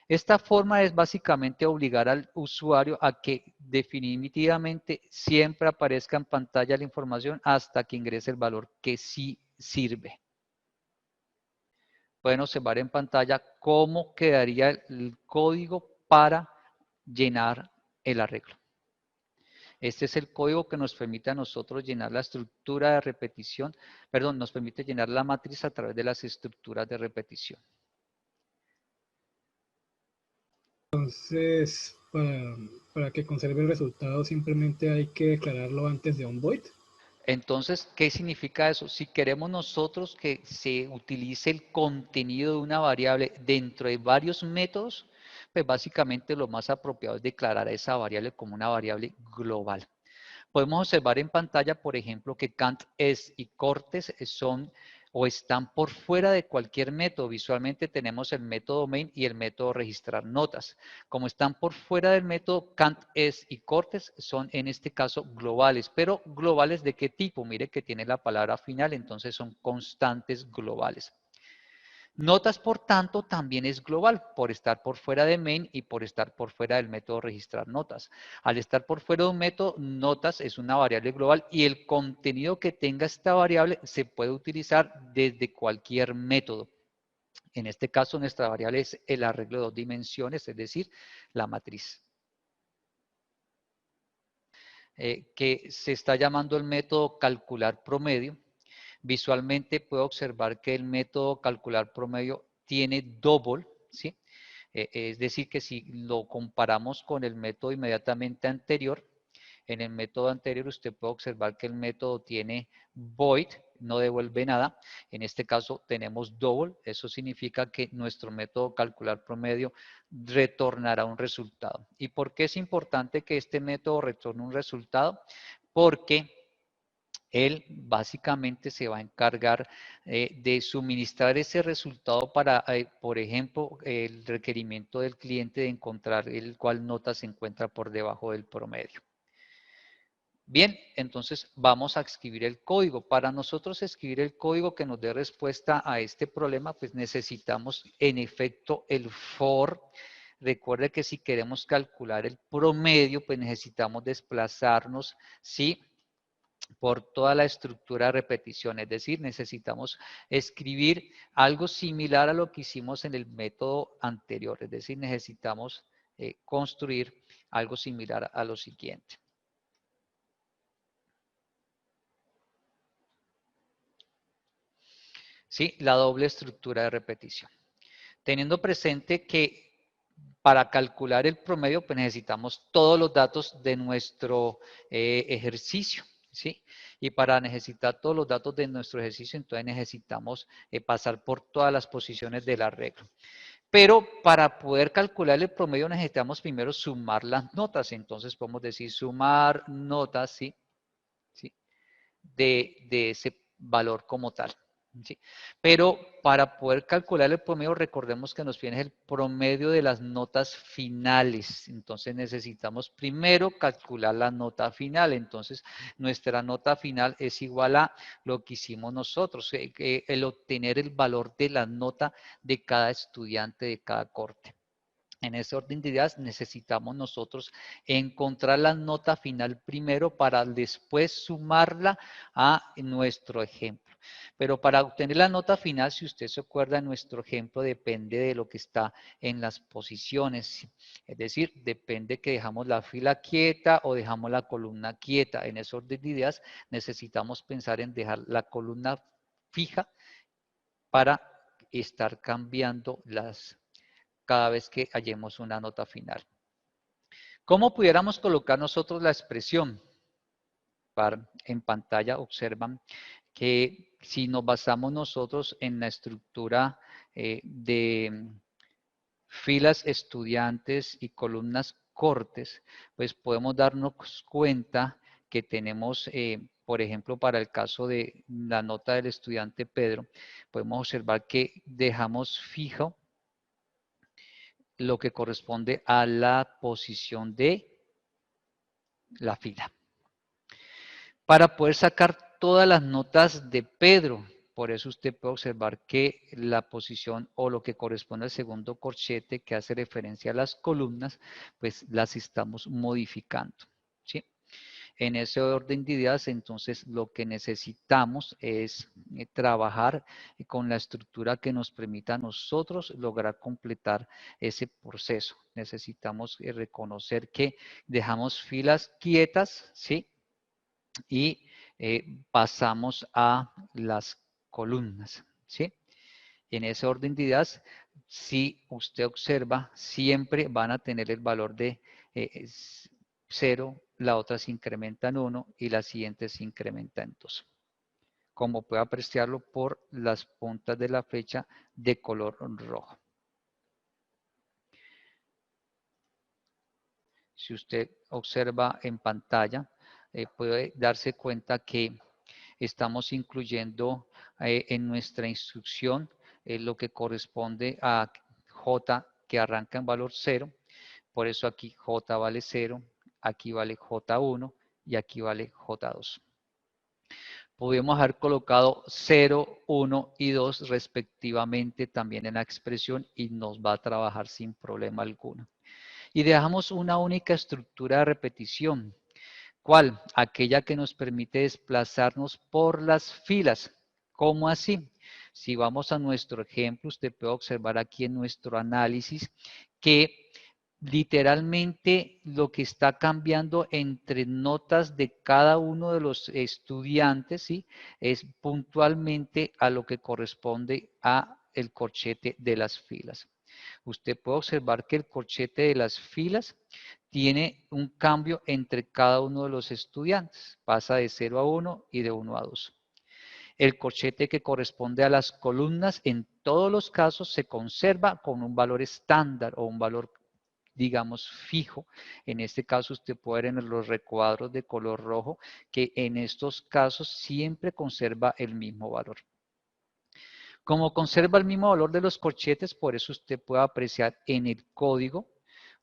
Esta forma es básicamente obligar al usuario a que definitivamente siempre aparezca en pantalla la información hasta que ingrese el valor que sí sirve. Pueden observar en pantalla cómo quedaría el código para llenar el arreglo. Este es el código que nos permite a nosotros llenar la estructura de repetición, perdón, nos permite llenar la matriz a través de las estructuras de repetición. Entonces, para que conserve el resultado, simplemente hay que declararlo antes de un void. Entonces, ¿qué significa eso? Si queremos nosotros que se utilice el contenido de una variable dentro de varios métodos, pues básicamente lo más apropiado es declarar a esa variable como una variable global. Podemos observar en pantalla, por ejemplo, que CantEs y Cortes son o están por fuera de cualquier método. Visualmente tenemos el método main y el método registrar notas. Como están por fuera del método, CantEs y Cortes son en este caso globales. Pero globales ¿de qué tipo? Mire que tiene la palabra final, entonces son constantes globales. Notas, por tanto, también es global por estar por fuera de main y por estar por fuera del método registrar notas. Al estar por fuera de un método, notas es una variable global y el contenido que tenga esta variable se puede utilizar desde cualquier método. En este caso, nuestra variable es el arreglo de 2 dimensiones, es decir, la matriz. Que se está llamando el método calcular promedio. Visualmente puedo observar que el método calcular promedio tiene double, ¿sí? Es decir, que si lo comparamos con el método inmediatamente anterior, en el método anterior usted puede observar que el método tiene void, no devuelve nada. En este caso tenemos double, eso significa que nuestro método calcular promedio retornará un resultado. ¿Y por qué es importante que este método retorne un resultado? Porque él básicamente se va a encargar de suministrar ese resultado para, por ejemplo, el requerimiento del cliente de encontrar el cual nota se encuentra por debajo del promedio. Bien, entonces vamos a escribir el código. Para nosotros escribir el código que nos dé respuesta a este problema, pues necesitamos en efecto el for. Recuerde que si queremos calcular el promedio, pues necesitamos desplazarnos, ¿sí?, por toda la estructura de repetición, es decir, necesitamos escribir algo similar a lo que hicimos en el método anterior, es decir, necesitamos construir algo similar a lo siguiente. ¿Sí? La doble estructura de repetición. Teniendo presente que para calcular el promedio, pues necesitamos todos los datos de nuestro ejercicio. ¿sí? Y para necesitar todos los datos de nuestro ejercicio, entonces necesitamos pasar por todas las posiciones del arreglo. Pero para poder calcular el promedio necesitamos primero sumar las notas. Entonces podemos decir sumar notas, ¿sí? ¿Sí? De ese valor como tal. ¿Sí? Pero para poder calcular el promedio, recordemos que nos viene el promedio de las notas finales. Entonces necesitamos primero calcular la nota final. Entonces nuestra nota final es igual a lo que hicimos nosotros, el obtener el valor de la nota de cada estudiante de cada corte. En ese orden de ideas necesitamos nosotros encontrar la nota final primero para después sumarla a nuestro ejemplo. Pero para obtener la nota final, si usted se acuerda, nuestro ejemplo depende de lo que está en las posiciones. Es decir, depende que dejamos la fila quieta o dejamos la columna quieta. En ese orden de ideas necesitamos pensar en dejar la columna fija para estar cambiando cada vez que hallemos una nota final. ¿Cómo pudiéramos colocar nosotros la expresión? En pantalla observan que si nos basamos nosotros en la estructura de filas estudiantes y columnas cortes, pues podemos darnos cuenta que tenemos, por ejemplo, para el caso de la nota del estudiante Pedro, podemos observar que dejamos fijo lo que corresponde a la posición de la fila. Para poder sacar todas las notas de Pedro, por eso usted puede observar que la posición o lo que corresponde al segundo corchete que hace referencia a las columnas, pues las estamos modificando, ¿sí? En ese orden de ideas, entonces, lo que necesitamos es trabajar con la estructura que nos permita a nosotros lograr completar ese proceso. Necesitamos reconocer que dejamos filas quietas, ¿sí? Y pasamos a las columnas, ¿sí? En ese orden de ideas, si usted observa, siempre van a tener el valor de 0, la otra se incrementa en 1 y la siguiente se incrementa en 2. Como puede apreciarlo por las puntas de la flecha de color rojo. Si usted observa en pantalla, puede darse cuenta que estamos incluyendo en nuestra instrucción lo que corresponde a J que arranca en valor 0. Por eso aquí J vale 0, aquí vale J1 y aquí vale J2. Podemos haber colocado 0, 1 y 2 respectivamente también en la expresión y nos va a trabajar sin problema alguno. Y dejamos una única estructura de repetición. ¿Cuál? Aquella que nos permite desplazarnos por las filas. ¿Cómo así? Si vamos a nuestro ejemplo, usted puede observar aquí en nuestro análisis que literalmente lo que está cambiando entre notas de cada uno de los estudiantes, ¿sí? Es puntualmente a lo que corresponde a el corchete de las filas. Usted puede observar que el corchete de las filas tiene un cambio entre cada uno de los estudiantes. Pasa de 0 a 1 y de 1 a 2. El corchete que corresponde a las columnas en todos los casos se conserva con un valor estándar o un valor, digamos, fijo. En este caso usted puede ver en los recuadros de color rojo que en estos casos siempre conserva el mismo valor. Como conserva el mismo valor de los corchetes, por eso usted puede apreciar en el código,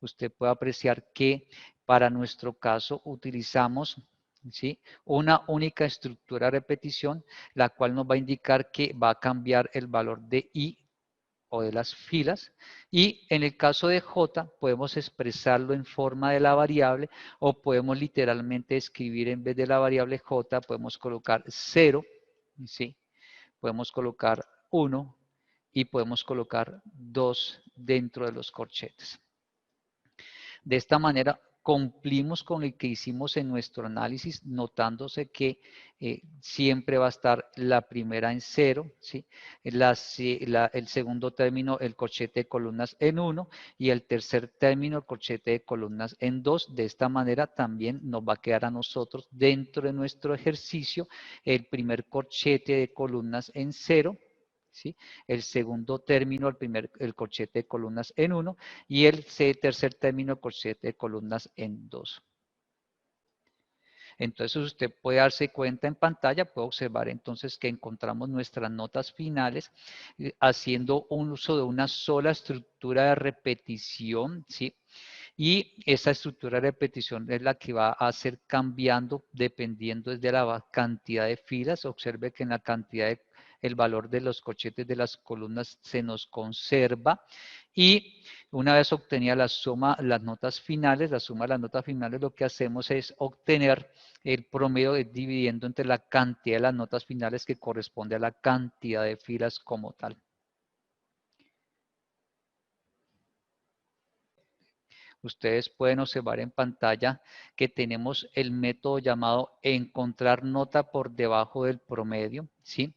usted puede apreciar que para nuestro caso utilizamos, ¿sí?, una única estructura de repetición, la cual nos va a indicar que va a cambiar el valor de I o de las filas, y en el caso de J podemos expresarlo en forma de la variable o podemos literalmente escribir en vez de la variable J, podemos colocar 0, ¿sí?, podemos colocar 1 y podemos colocar 2 dentro de los corchetes. De esta manera cumplimos con el que hicimos en nuestro análisis, notándose que siempre va a estar la primera en 0, ¿sí? El segundo término, el corchete de columnas en 1, y el tercer término, el corchete de columnas en 2. De esta manera también nos va a quedar a nosotros dentro de nuestro ejercicio el primer corchete de columnas en 0, ¿sí? El segundo término, el corchete de columnas en 1, y el tercer término, el corchete de columnas en 2. Entonces usted puede darse cuenta en pantalla, puede observar entonces que encontramos nuestras notas finales haciendo un uso de una sola estructura de repetición, ¿sí? Y esa estructura de repetición es la que va a hacer cambiando dependiendo de la cantidad de filas. Observe que en la cantidad el valor de los corchetes de las columnas se nos conserva, y una vez obtenida la suma, las notas finales, la suma de las notas finales, lo que hacemos es obtener el promedio dividiendo entre la cantidad de las notas finales que corresponde a la cantidad de filas como tal. Ustedes pueden observar en pantalla que tenemos el método llamado encontrar nota por debajo del promedio, ¿sí?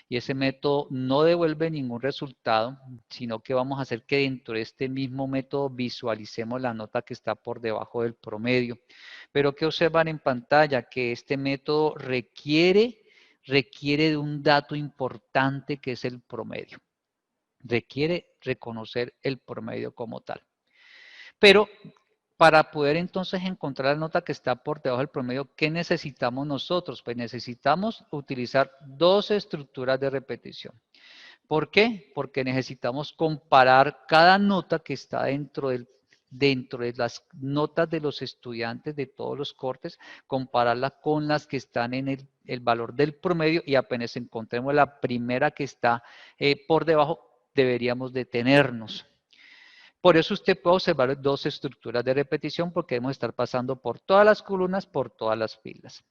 Y ese método no devuelve ningún resultado, sino que vamos a hacer que dentro de este mismo método visualicemos la nota que está por debajo del promedio. Pero ¿qué observan en pantalla? Que este método requiere de un dato importante que es el promedio. Requiere reconocer el promedio como tal. Pero para poder entonces encontrar la nota que está por debajo del promedio, ¿qué necesitamos nosotros? Pues necesitamos utilizar dos estructuras de repetición. ¿Por qué? Porque necesitamos comparar cada nota que está dentro de las notas de los estudiantes de todos los cortes, compararla con las que están en el valor del promedio, y apenas encontremos la primera que está por debajo, deberíamos detenernos. Por eso usted puede observar dos estructuras de repetición, porque debemos estar pasando por todas las columnas, por todas las filas.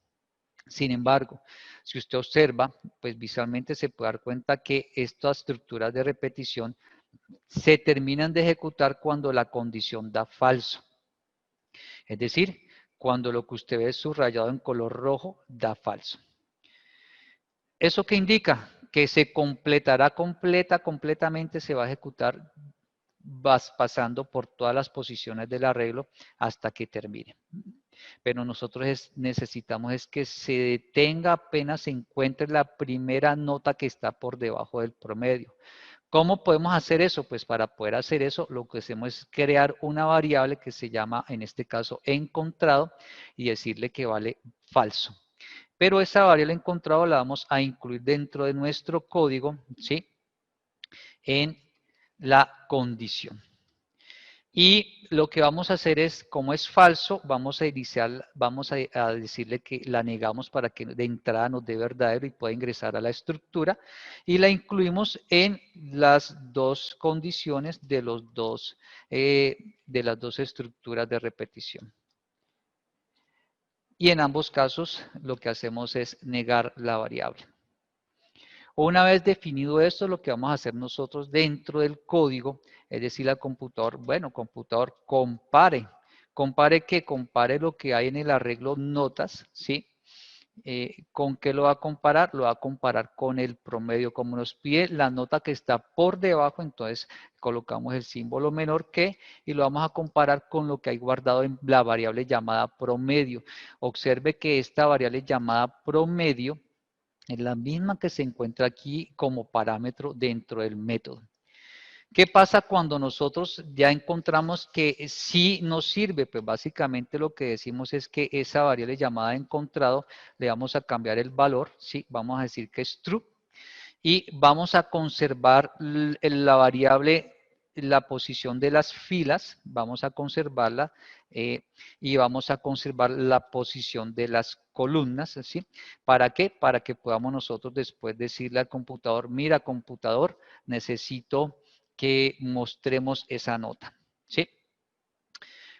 Sin embargo, si usted observa, pues visualmente se puede dar cuenta que estas estructuras de repetición se terminan de ejecutar cuando la condición da falso. Es decir, cuando lo que usted ve subrayado en color rojo da falso. ¿Eso qué indica? Que se completará completamente, se va a ejecutar vas pasando por todas las posiciones del arreglo hasta que termine. Pero nosotros necesitamos es que se detenga apenas se encuentre la primera nota que está por debajo del promedio. ¿Cómo podemos hacer eso? Pues para poder hacer eso, lo que hacemos es crear una variable que se llama, en este caso, encontrado, y decirle que vale falso. Pero esa variable encontrado la vamos a incluir dentro de nuestro código, ¿sí? En la condición. Y lo que vamos a hacer es, como es falso, vamos a decirle que la negamos para que de entrada nos dé verdadero y pueda ingresar a la estructura, y la incluimos en las dos condiciones de las dos estructuras de repetición. Y en ambos casos lo que hacemos es negar la variable. Una vez definido esto, lo que vamos a hacer nosotros dentro del código es decirle al computador, bueno, computador, compare. Compare lo que hay en el arreglo notas, ¿sí? ¿Con qué lo va a comparar? Lo va a comparar con el promedio. Como nos pide la nota que está por debajo, entonces colocamos el símbolo menor que y lo vamos a comparar con lo que hay guardado en la variable llamada promedio. Observe que esta variable llamada promedio es la misma que se encuentra aquí como parámetro dentro del método. ¿Qué pasa cuando nosotros ya encontramos que sí nos sirve? Pues básicamente lo que decimos es que esa variable llamada encontrado le vamos a cambiar el valor, ¿sí? Vamos a decir que es true, y vamos a conservar la variable, la posición de las filas, vamos a conservarla, y vamos a conservar la posición de las columnas, ¿sí? ¿Para qué? Para que podamos nosotros después decirle al computador, mira computador, necesito que mostremos esa nota, ¿sí?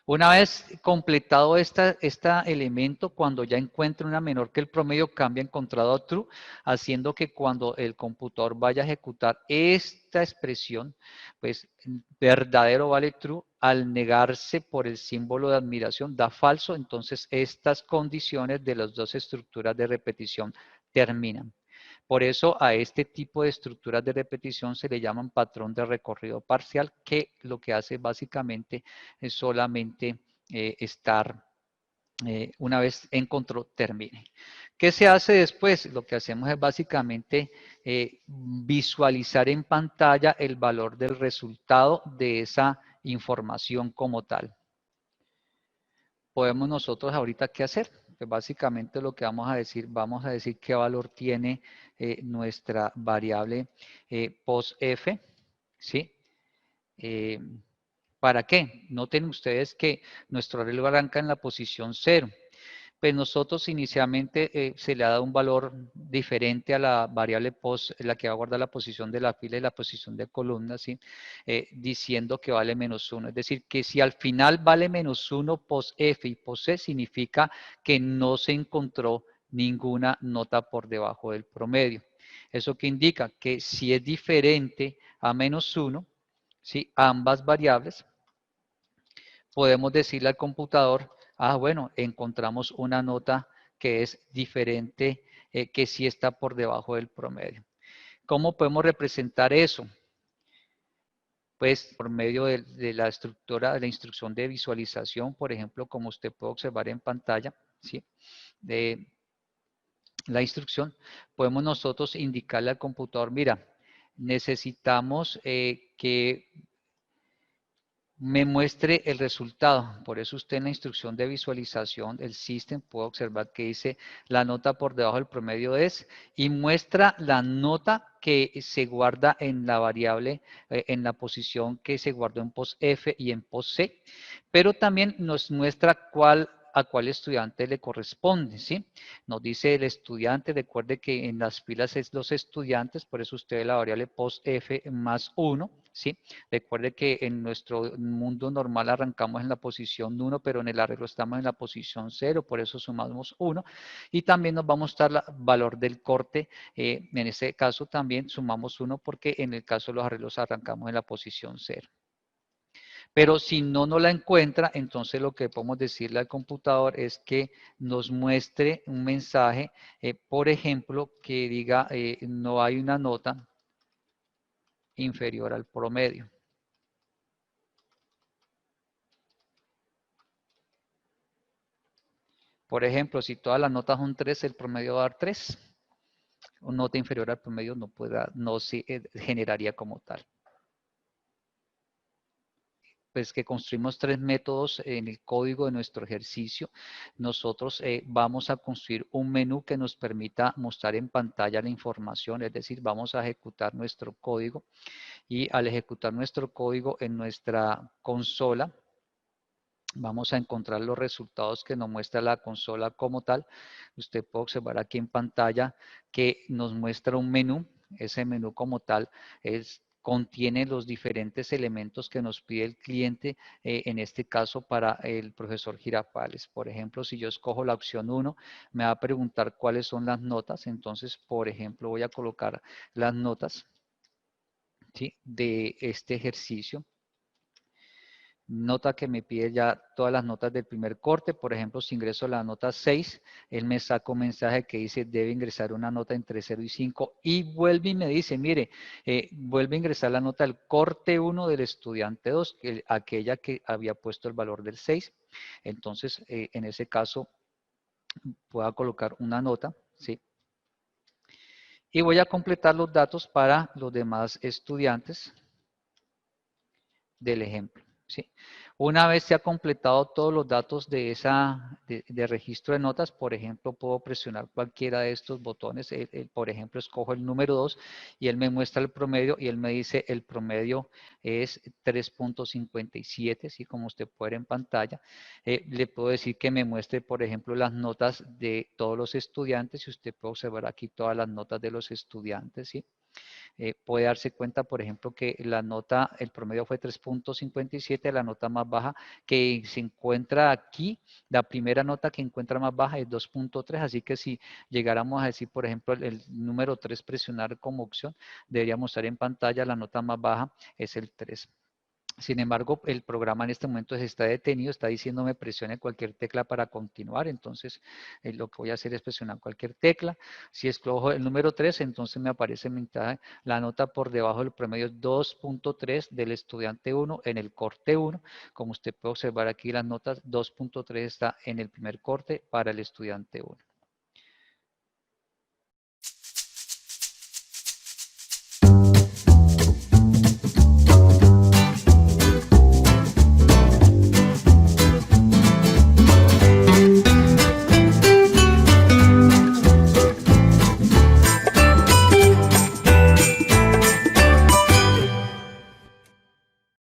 Una vez completado este elemento, cuando ya encuentre una menor que el promedio, cambia encontrado a true, haciendo que cuando el computador vaya a ejecutar esta expresión, pues verdadero vale true, al negarse por el símbolo de admiración da falso, entonces estas condiciones de las dos estructuras de repetición terminan. Por eso a este tipo de estructuras de repetición se le llaman patrón de recorrido parcial, que lo que hace básicamente es solamente estar, una vez encontró, termine. ¿Qué se hace después? Lo que hacemos es básicamente visualizar en pantalla el valor del resultado de esa información como tal. Podemos nosotros ahorita qué hacer. Pues básicamente lo que vamos a decir qué valor tiene nuestra variable POSF, ¿sí? ¿Para qué? Noten ustedes que nuestro arreglo arranca en la posición 0. Pues nosotros inicialmente se le ha dado un valor diferente a la variable POS, la que va a guardar la posición de la fila y la posición de columna, ¿sí? Diciendo que vale -1. Es decir, que si al final vale -1 POSF y POSC, significa que no se encontró ninguna nota por debajo del promedio. ¿Eso qué indica? Que si es diferente a -1, ¿sí? Ambas variables, podemos decirle al computador, bueno, encontramos una nota que es diferente, que sí está por debajo del promedio. ¿Cómo podemos representar eso? Pues por medio de la estructura, de la instrucción de visualización, por ejemplo, como usted puede observar en pantalla, ¿sí? De la instrucción, podemos nosotros indicarle al computador, mira, necesitamos que me muestre el resultado. Por eso usted en la instrucción de visualización del system puede observar que dice la nota por debajo del promedio es, y muestra la nota que se guarda en la variable, en la posición que se guardó en POSF y en POSC, pero también nos muestra a cuál estudiante le corresponde, ¿sí? Nos dice el estudiante, recuerde que en las filas es los estudiantes, por eso usted ve la variable POSF más 1, ¿sí? Recuerde que en nuestro mundo normal arrancamos en la posición 1, pero en el arreglo estamos en la posición 0, por eso sumamos 1. Y también nos va a mostrar el valor del corte, en este caso también sumamos 1 porque en el caso de los arreglos arrancamos en la posición 0. Pero si no la encuentra, entonces lo que podemos decirle al computador es que nos muestre un mensaje, por ejemplo, que diga no hay una nota inferior al promedio. Por ejemplo, si todas las notas son 3, el promedio va a dar 3. Una nota inferior al promedio no se generaría como tal. Pues que construimos 3 métodos en el código de nuestro ejercicio. Nosotros vamos a construir un menú que nos permita mostrar en pantalla la información, es decir, vamos a ejecutar nuestro código y al ejecutar nuestro código en nuestra consola, vamos a encontrar los resultados que nos muestra la consola como tal. Usted puede observar aquí en pantalla que nos muestra un menú. Ese menú como tal contiene los diferentes elementos que nos pide el cliente, en este caso para el profesor Girafales. Por ejemplo, si yo escojo la opción 1, me va a preguntar cuáles son las notas. Entonces, por ejemplo, voy a colocar las notas, ¿sí?, de este ejercicio. Nota que me pide ya todas las notas del primer corte. Por ejemplo, si ingreso la nota 6, él me saca un mensaje que dice debe ingresar una nota entre 0 y 5 y vuelve y me dice, mire, vuelve a ingresar la nota del corte 1 del estudiante 2, aquella que había puesto el valor del 6. Entonces, en ese caso, puedo colocar una nota, ¿sí? Y voy a completar los datos para los demás estudiantes del ejemplo, ¿sí? Una vez se ha completado todos los datos de registro de notas, por ejemplo, puedo presionar cualquiera de estos botones. Por ejemplo, escojo el número 2 y él me muestra el promedio y él me dice el promedio es 3.57, ¿sí? Como usted puede ver en pantalla. Le puedo decir que me muestre, por ejemplo, las notas de todos los estudiantes y usted puede observar aquí todas las notas de los estudiantes, ¿sí? Puede darse cuenta, por ejemplo, que la nota, el promedio fue 3.57, la nota más baja que se encuentra aquí, la primera nota que encuentra más baja es 2.3, así que si llegáramos a decir, por ejemplo, el número 3, presionar como opción, debería mostrar en pantalla la nota más baja es el 3. Sin embargo, el programa en este momento está detenido, está diciéndome presione cualquier tecla para continuar. Entonces, lo que voy a hacer es presionar cualquier tecla. Si escojo el número 3, entonces me aparece la nota por debajo del promedio 2.3 del estudiante 1 en el corte 1. Como usted puede observar aquí, las notas 2.3 está en el primer corte para el estudiante 1.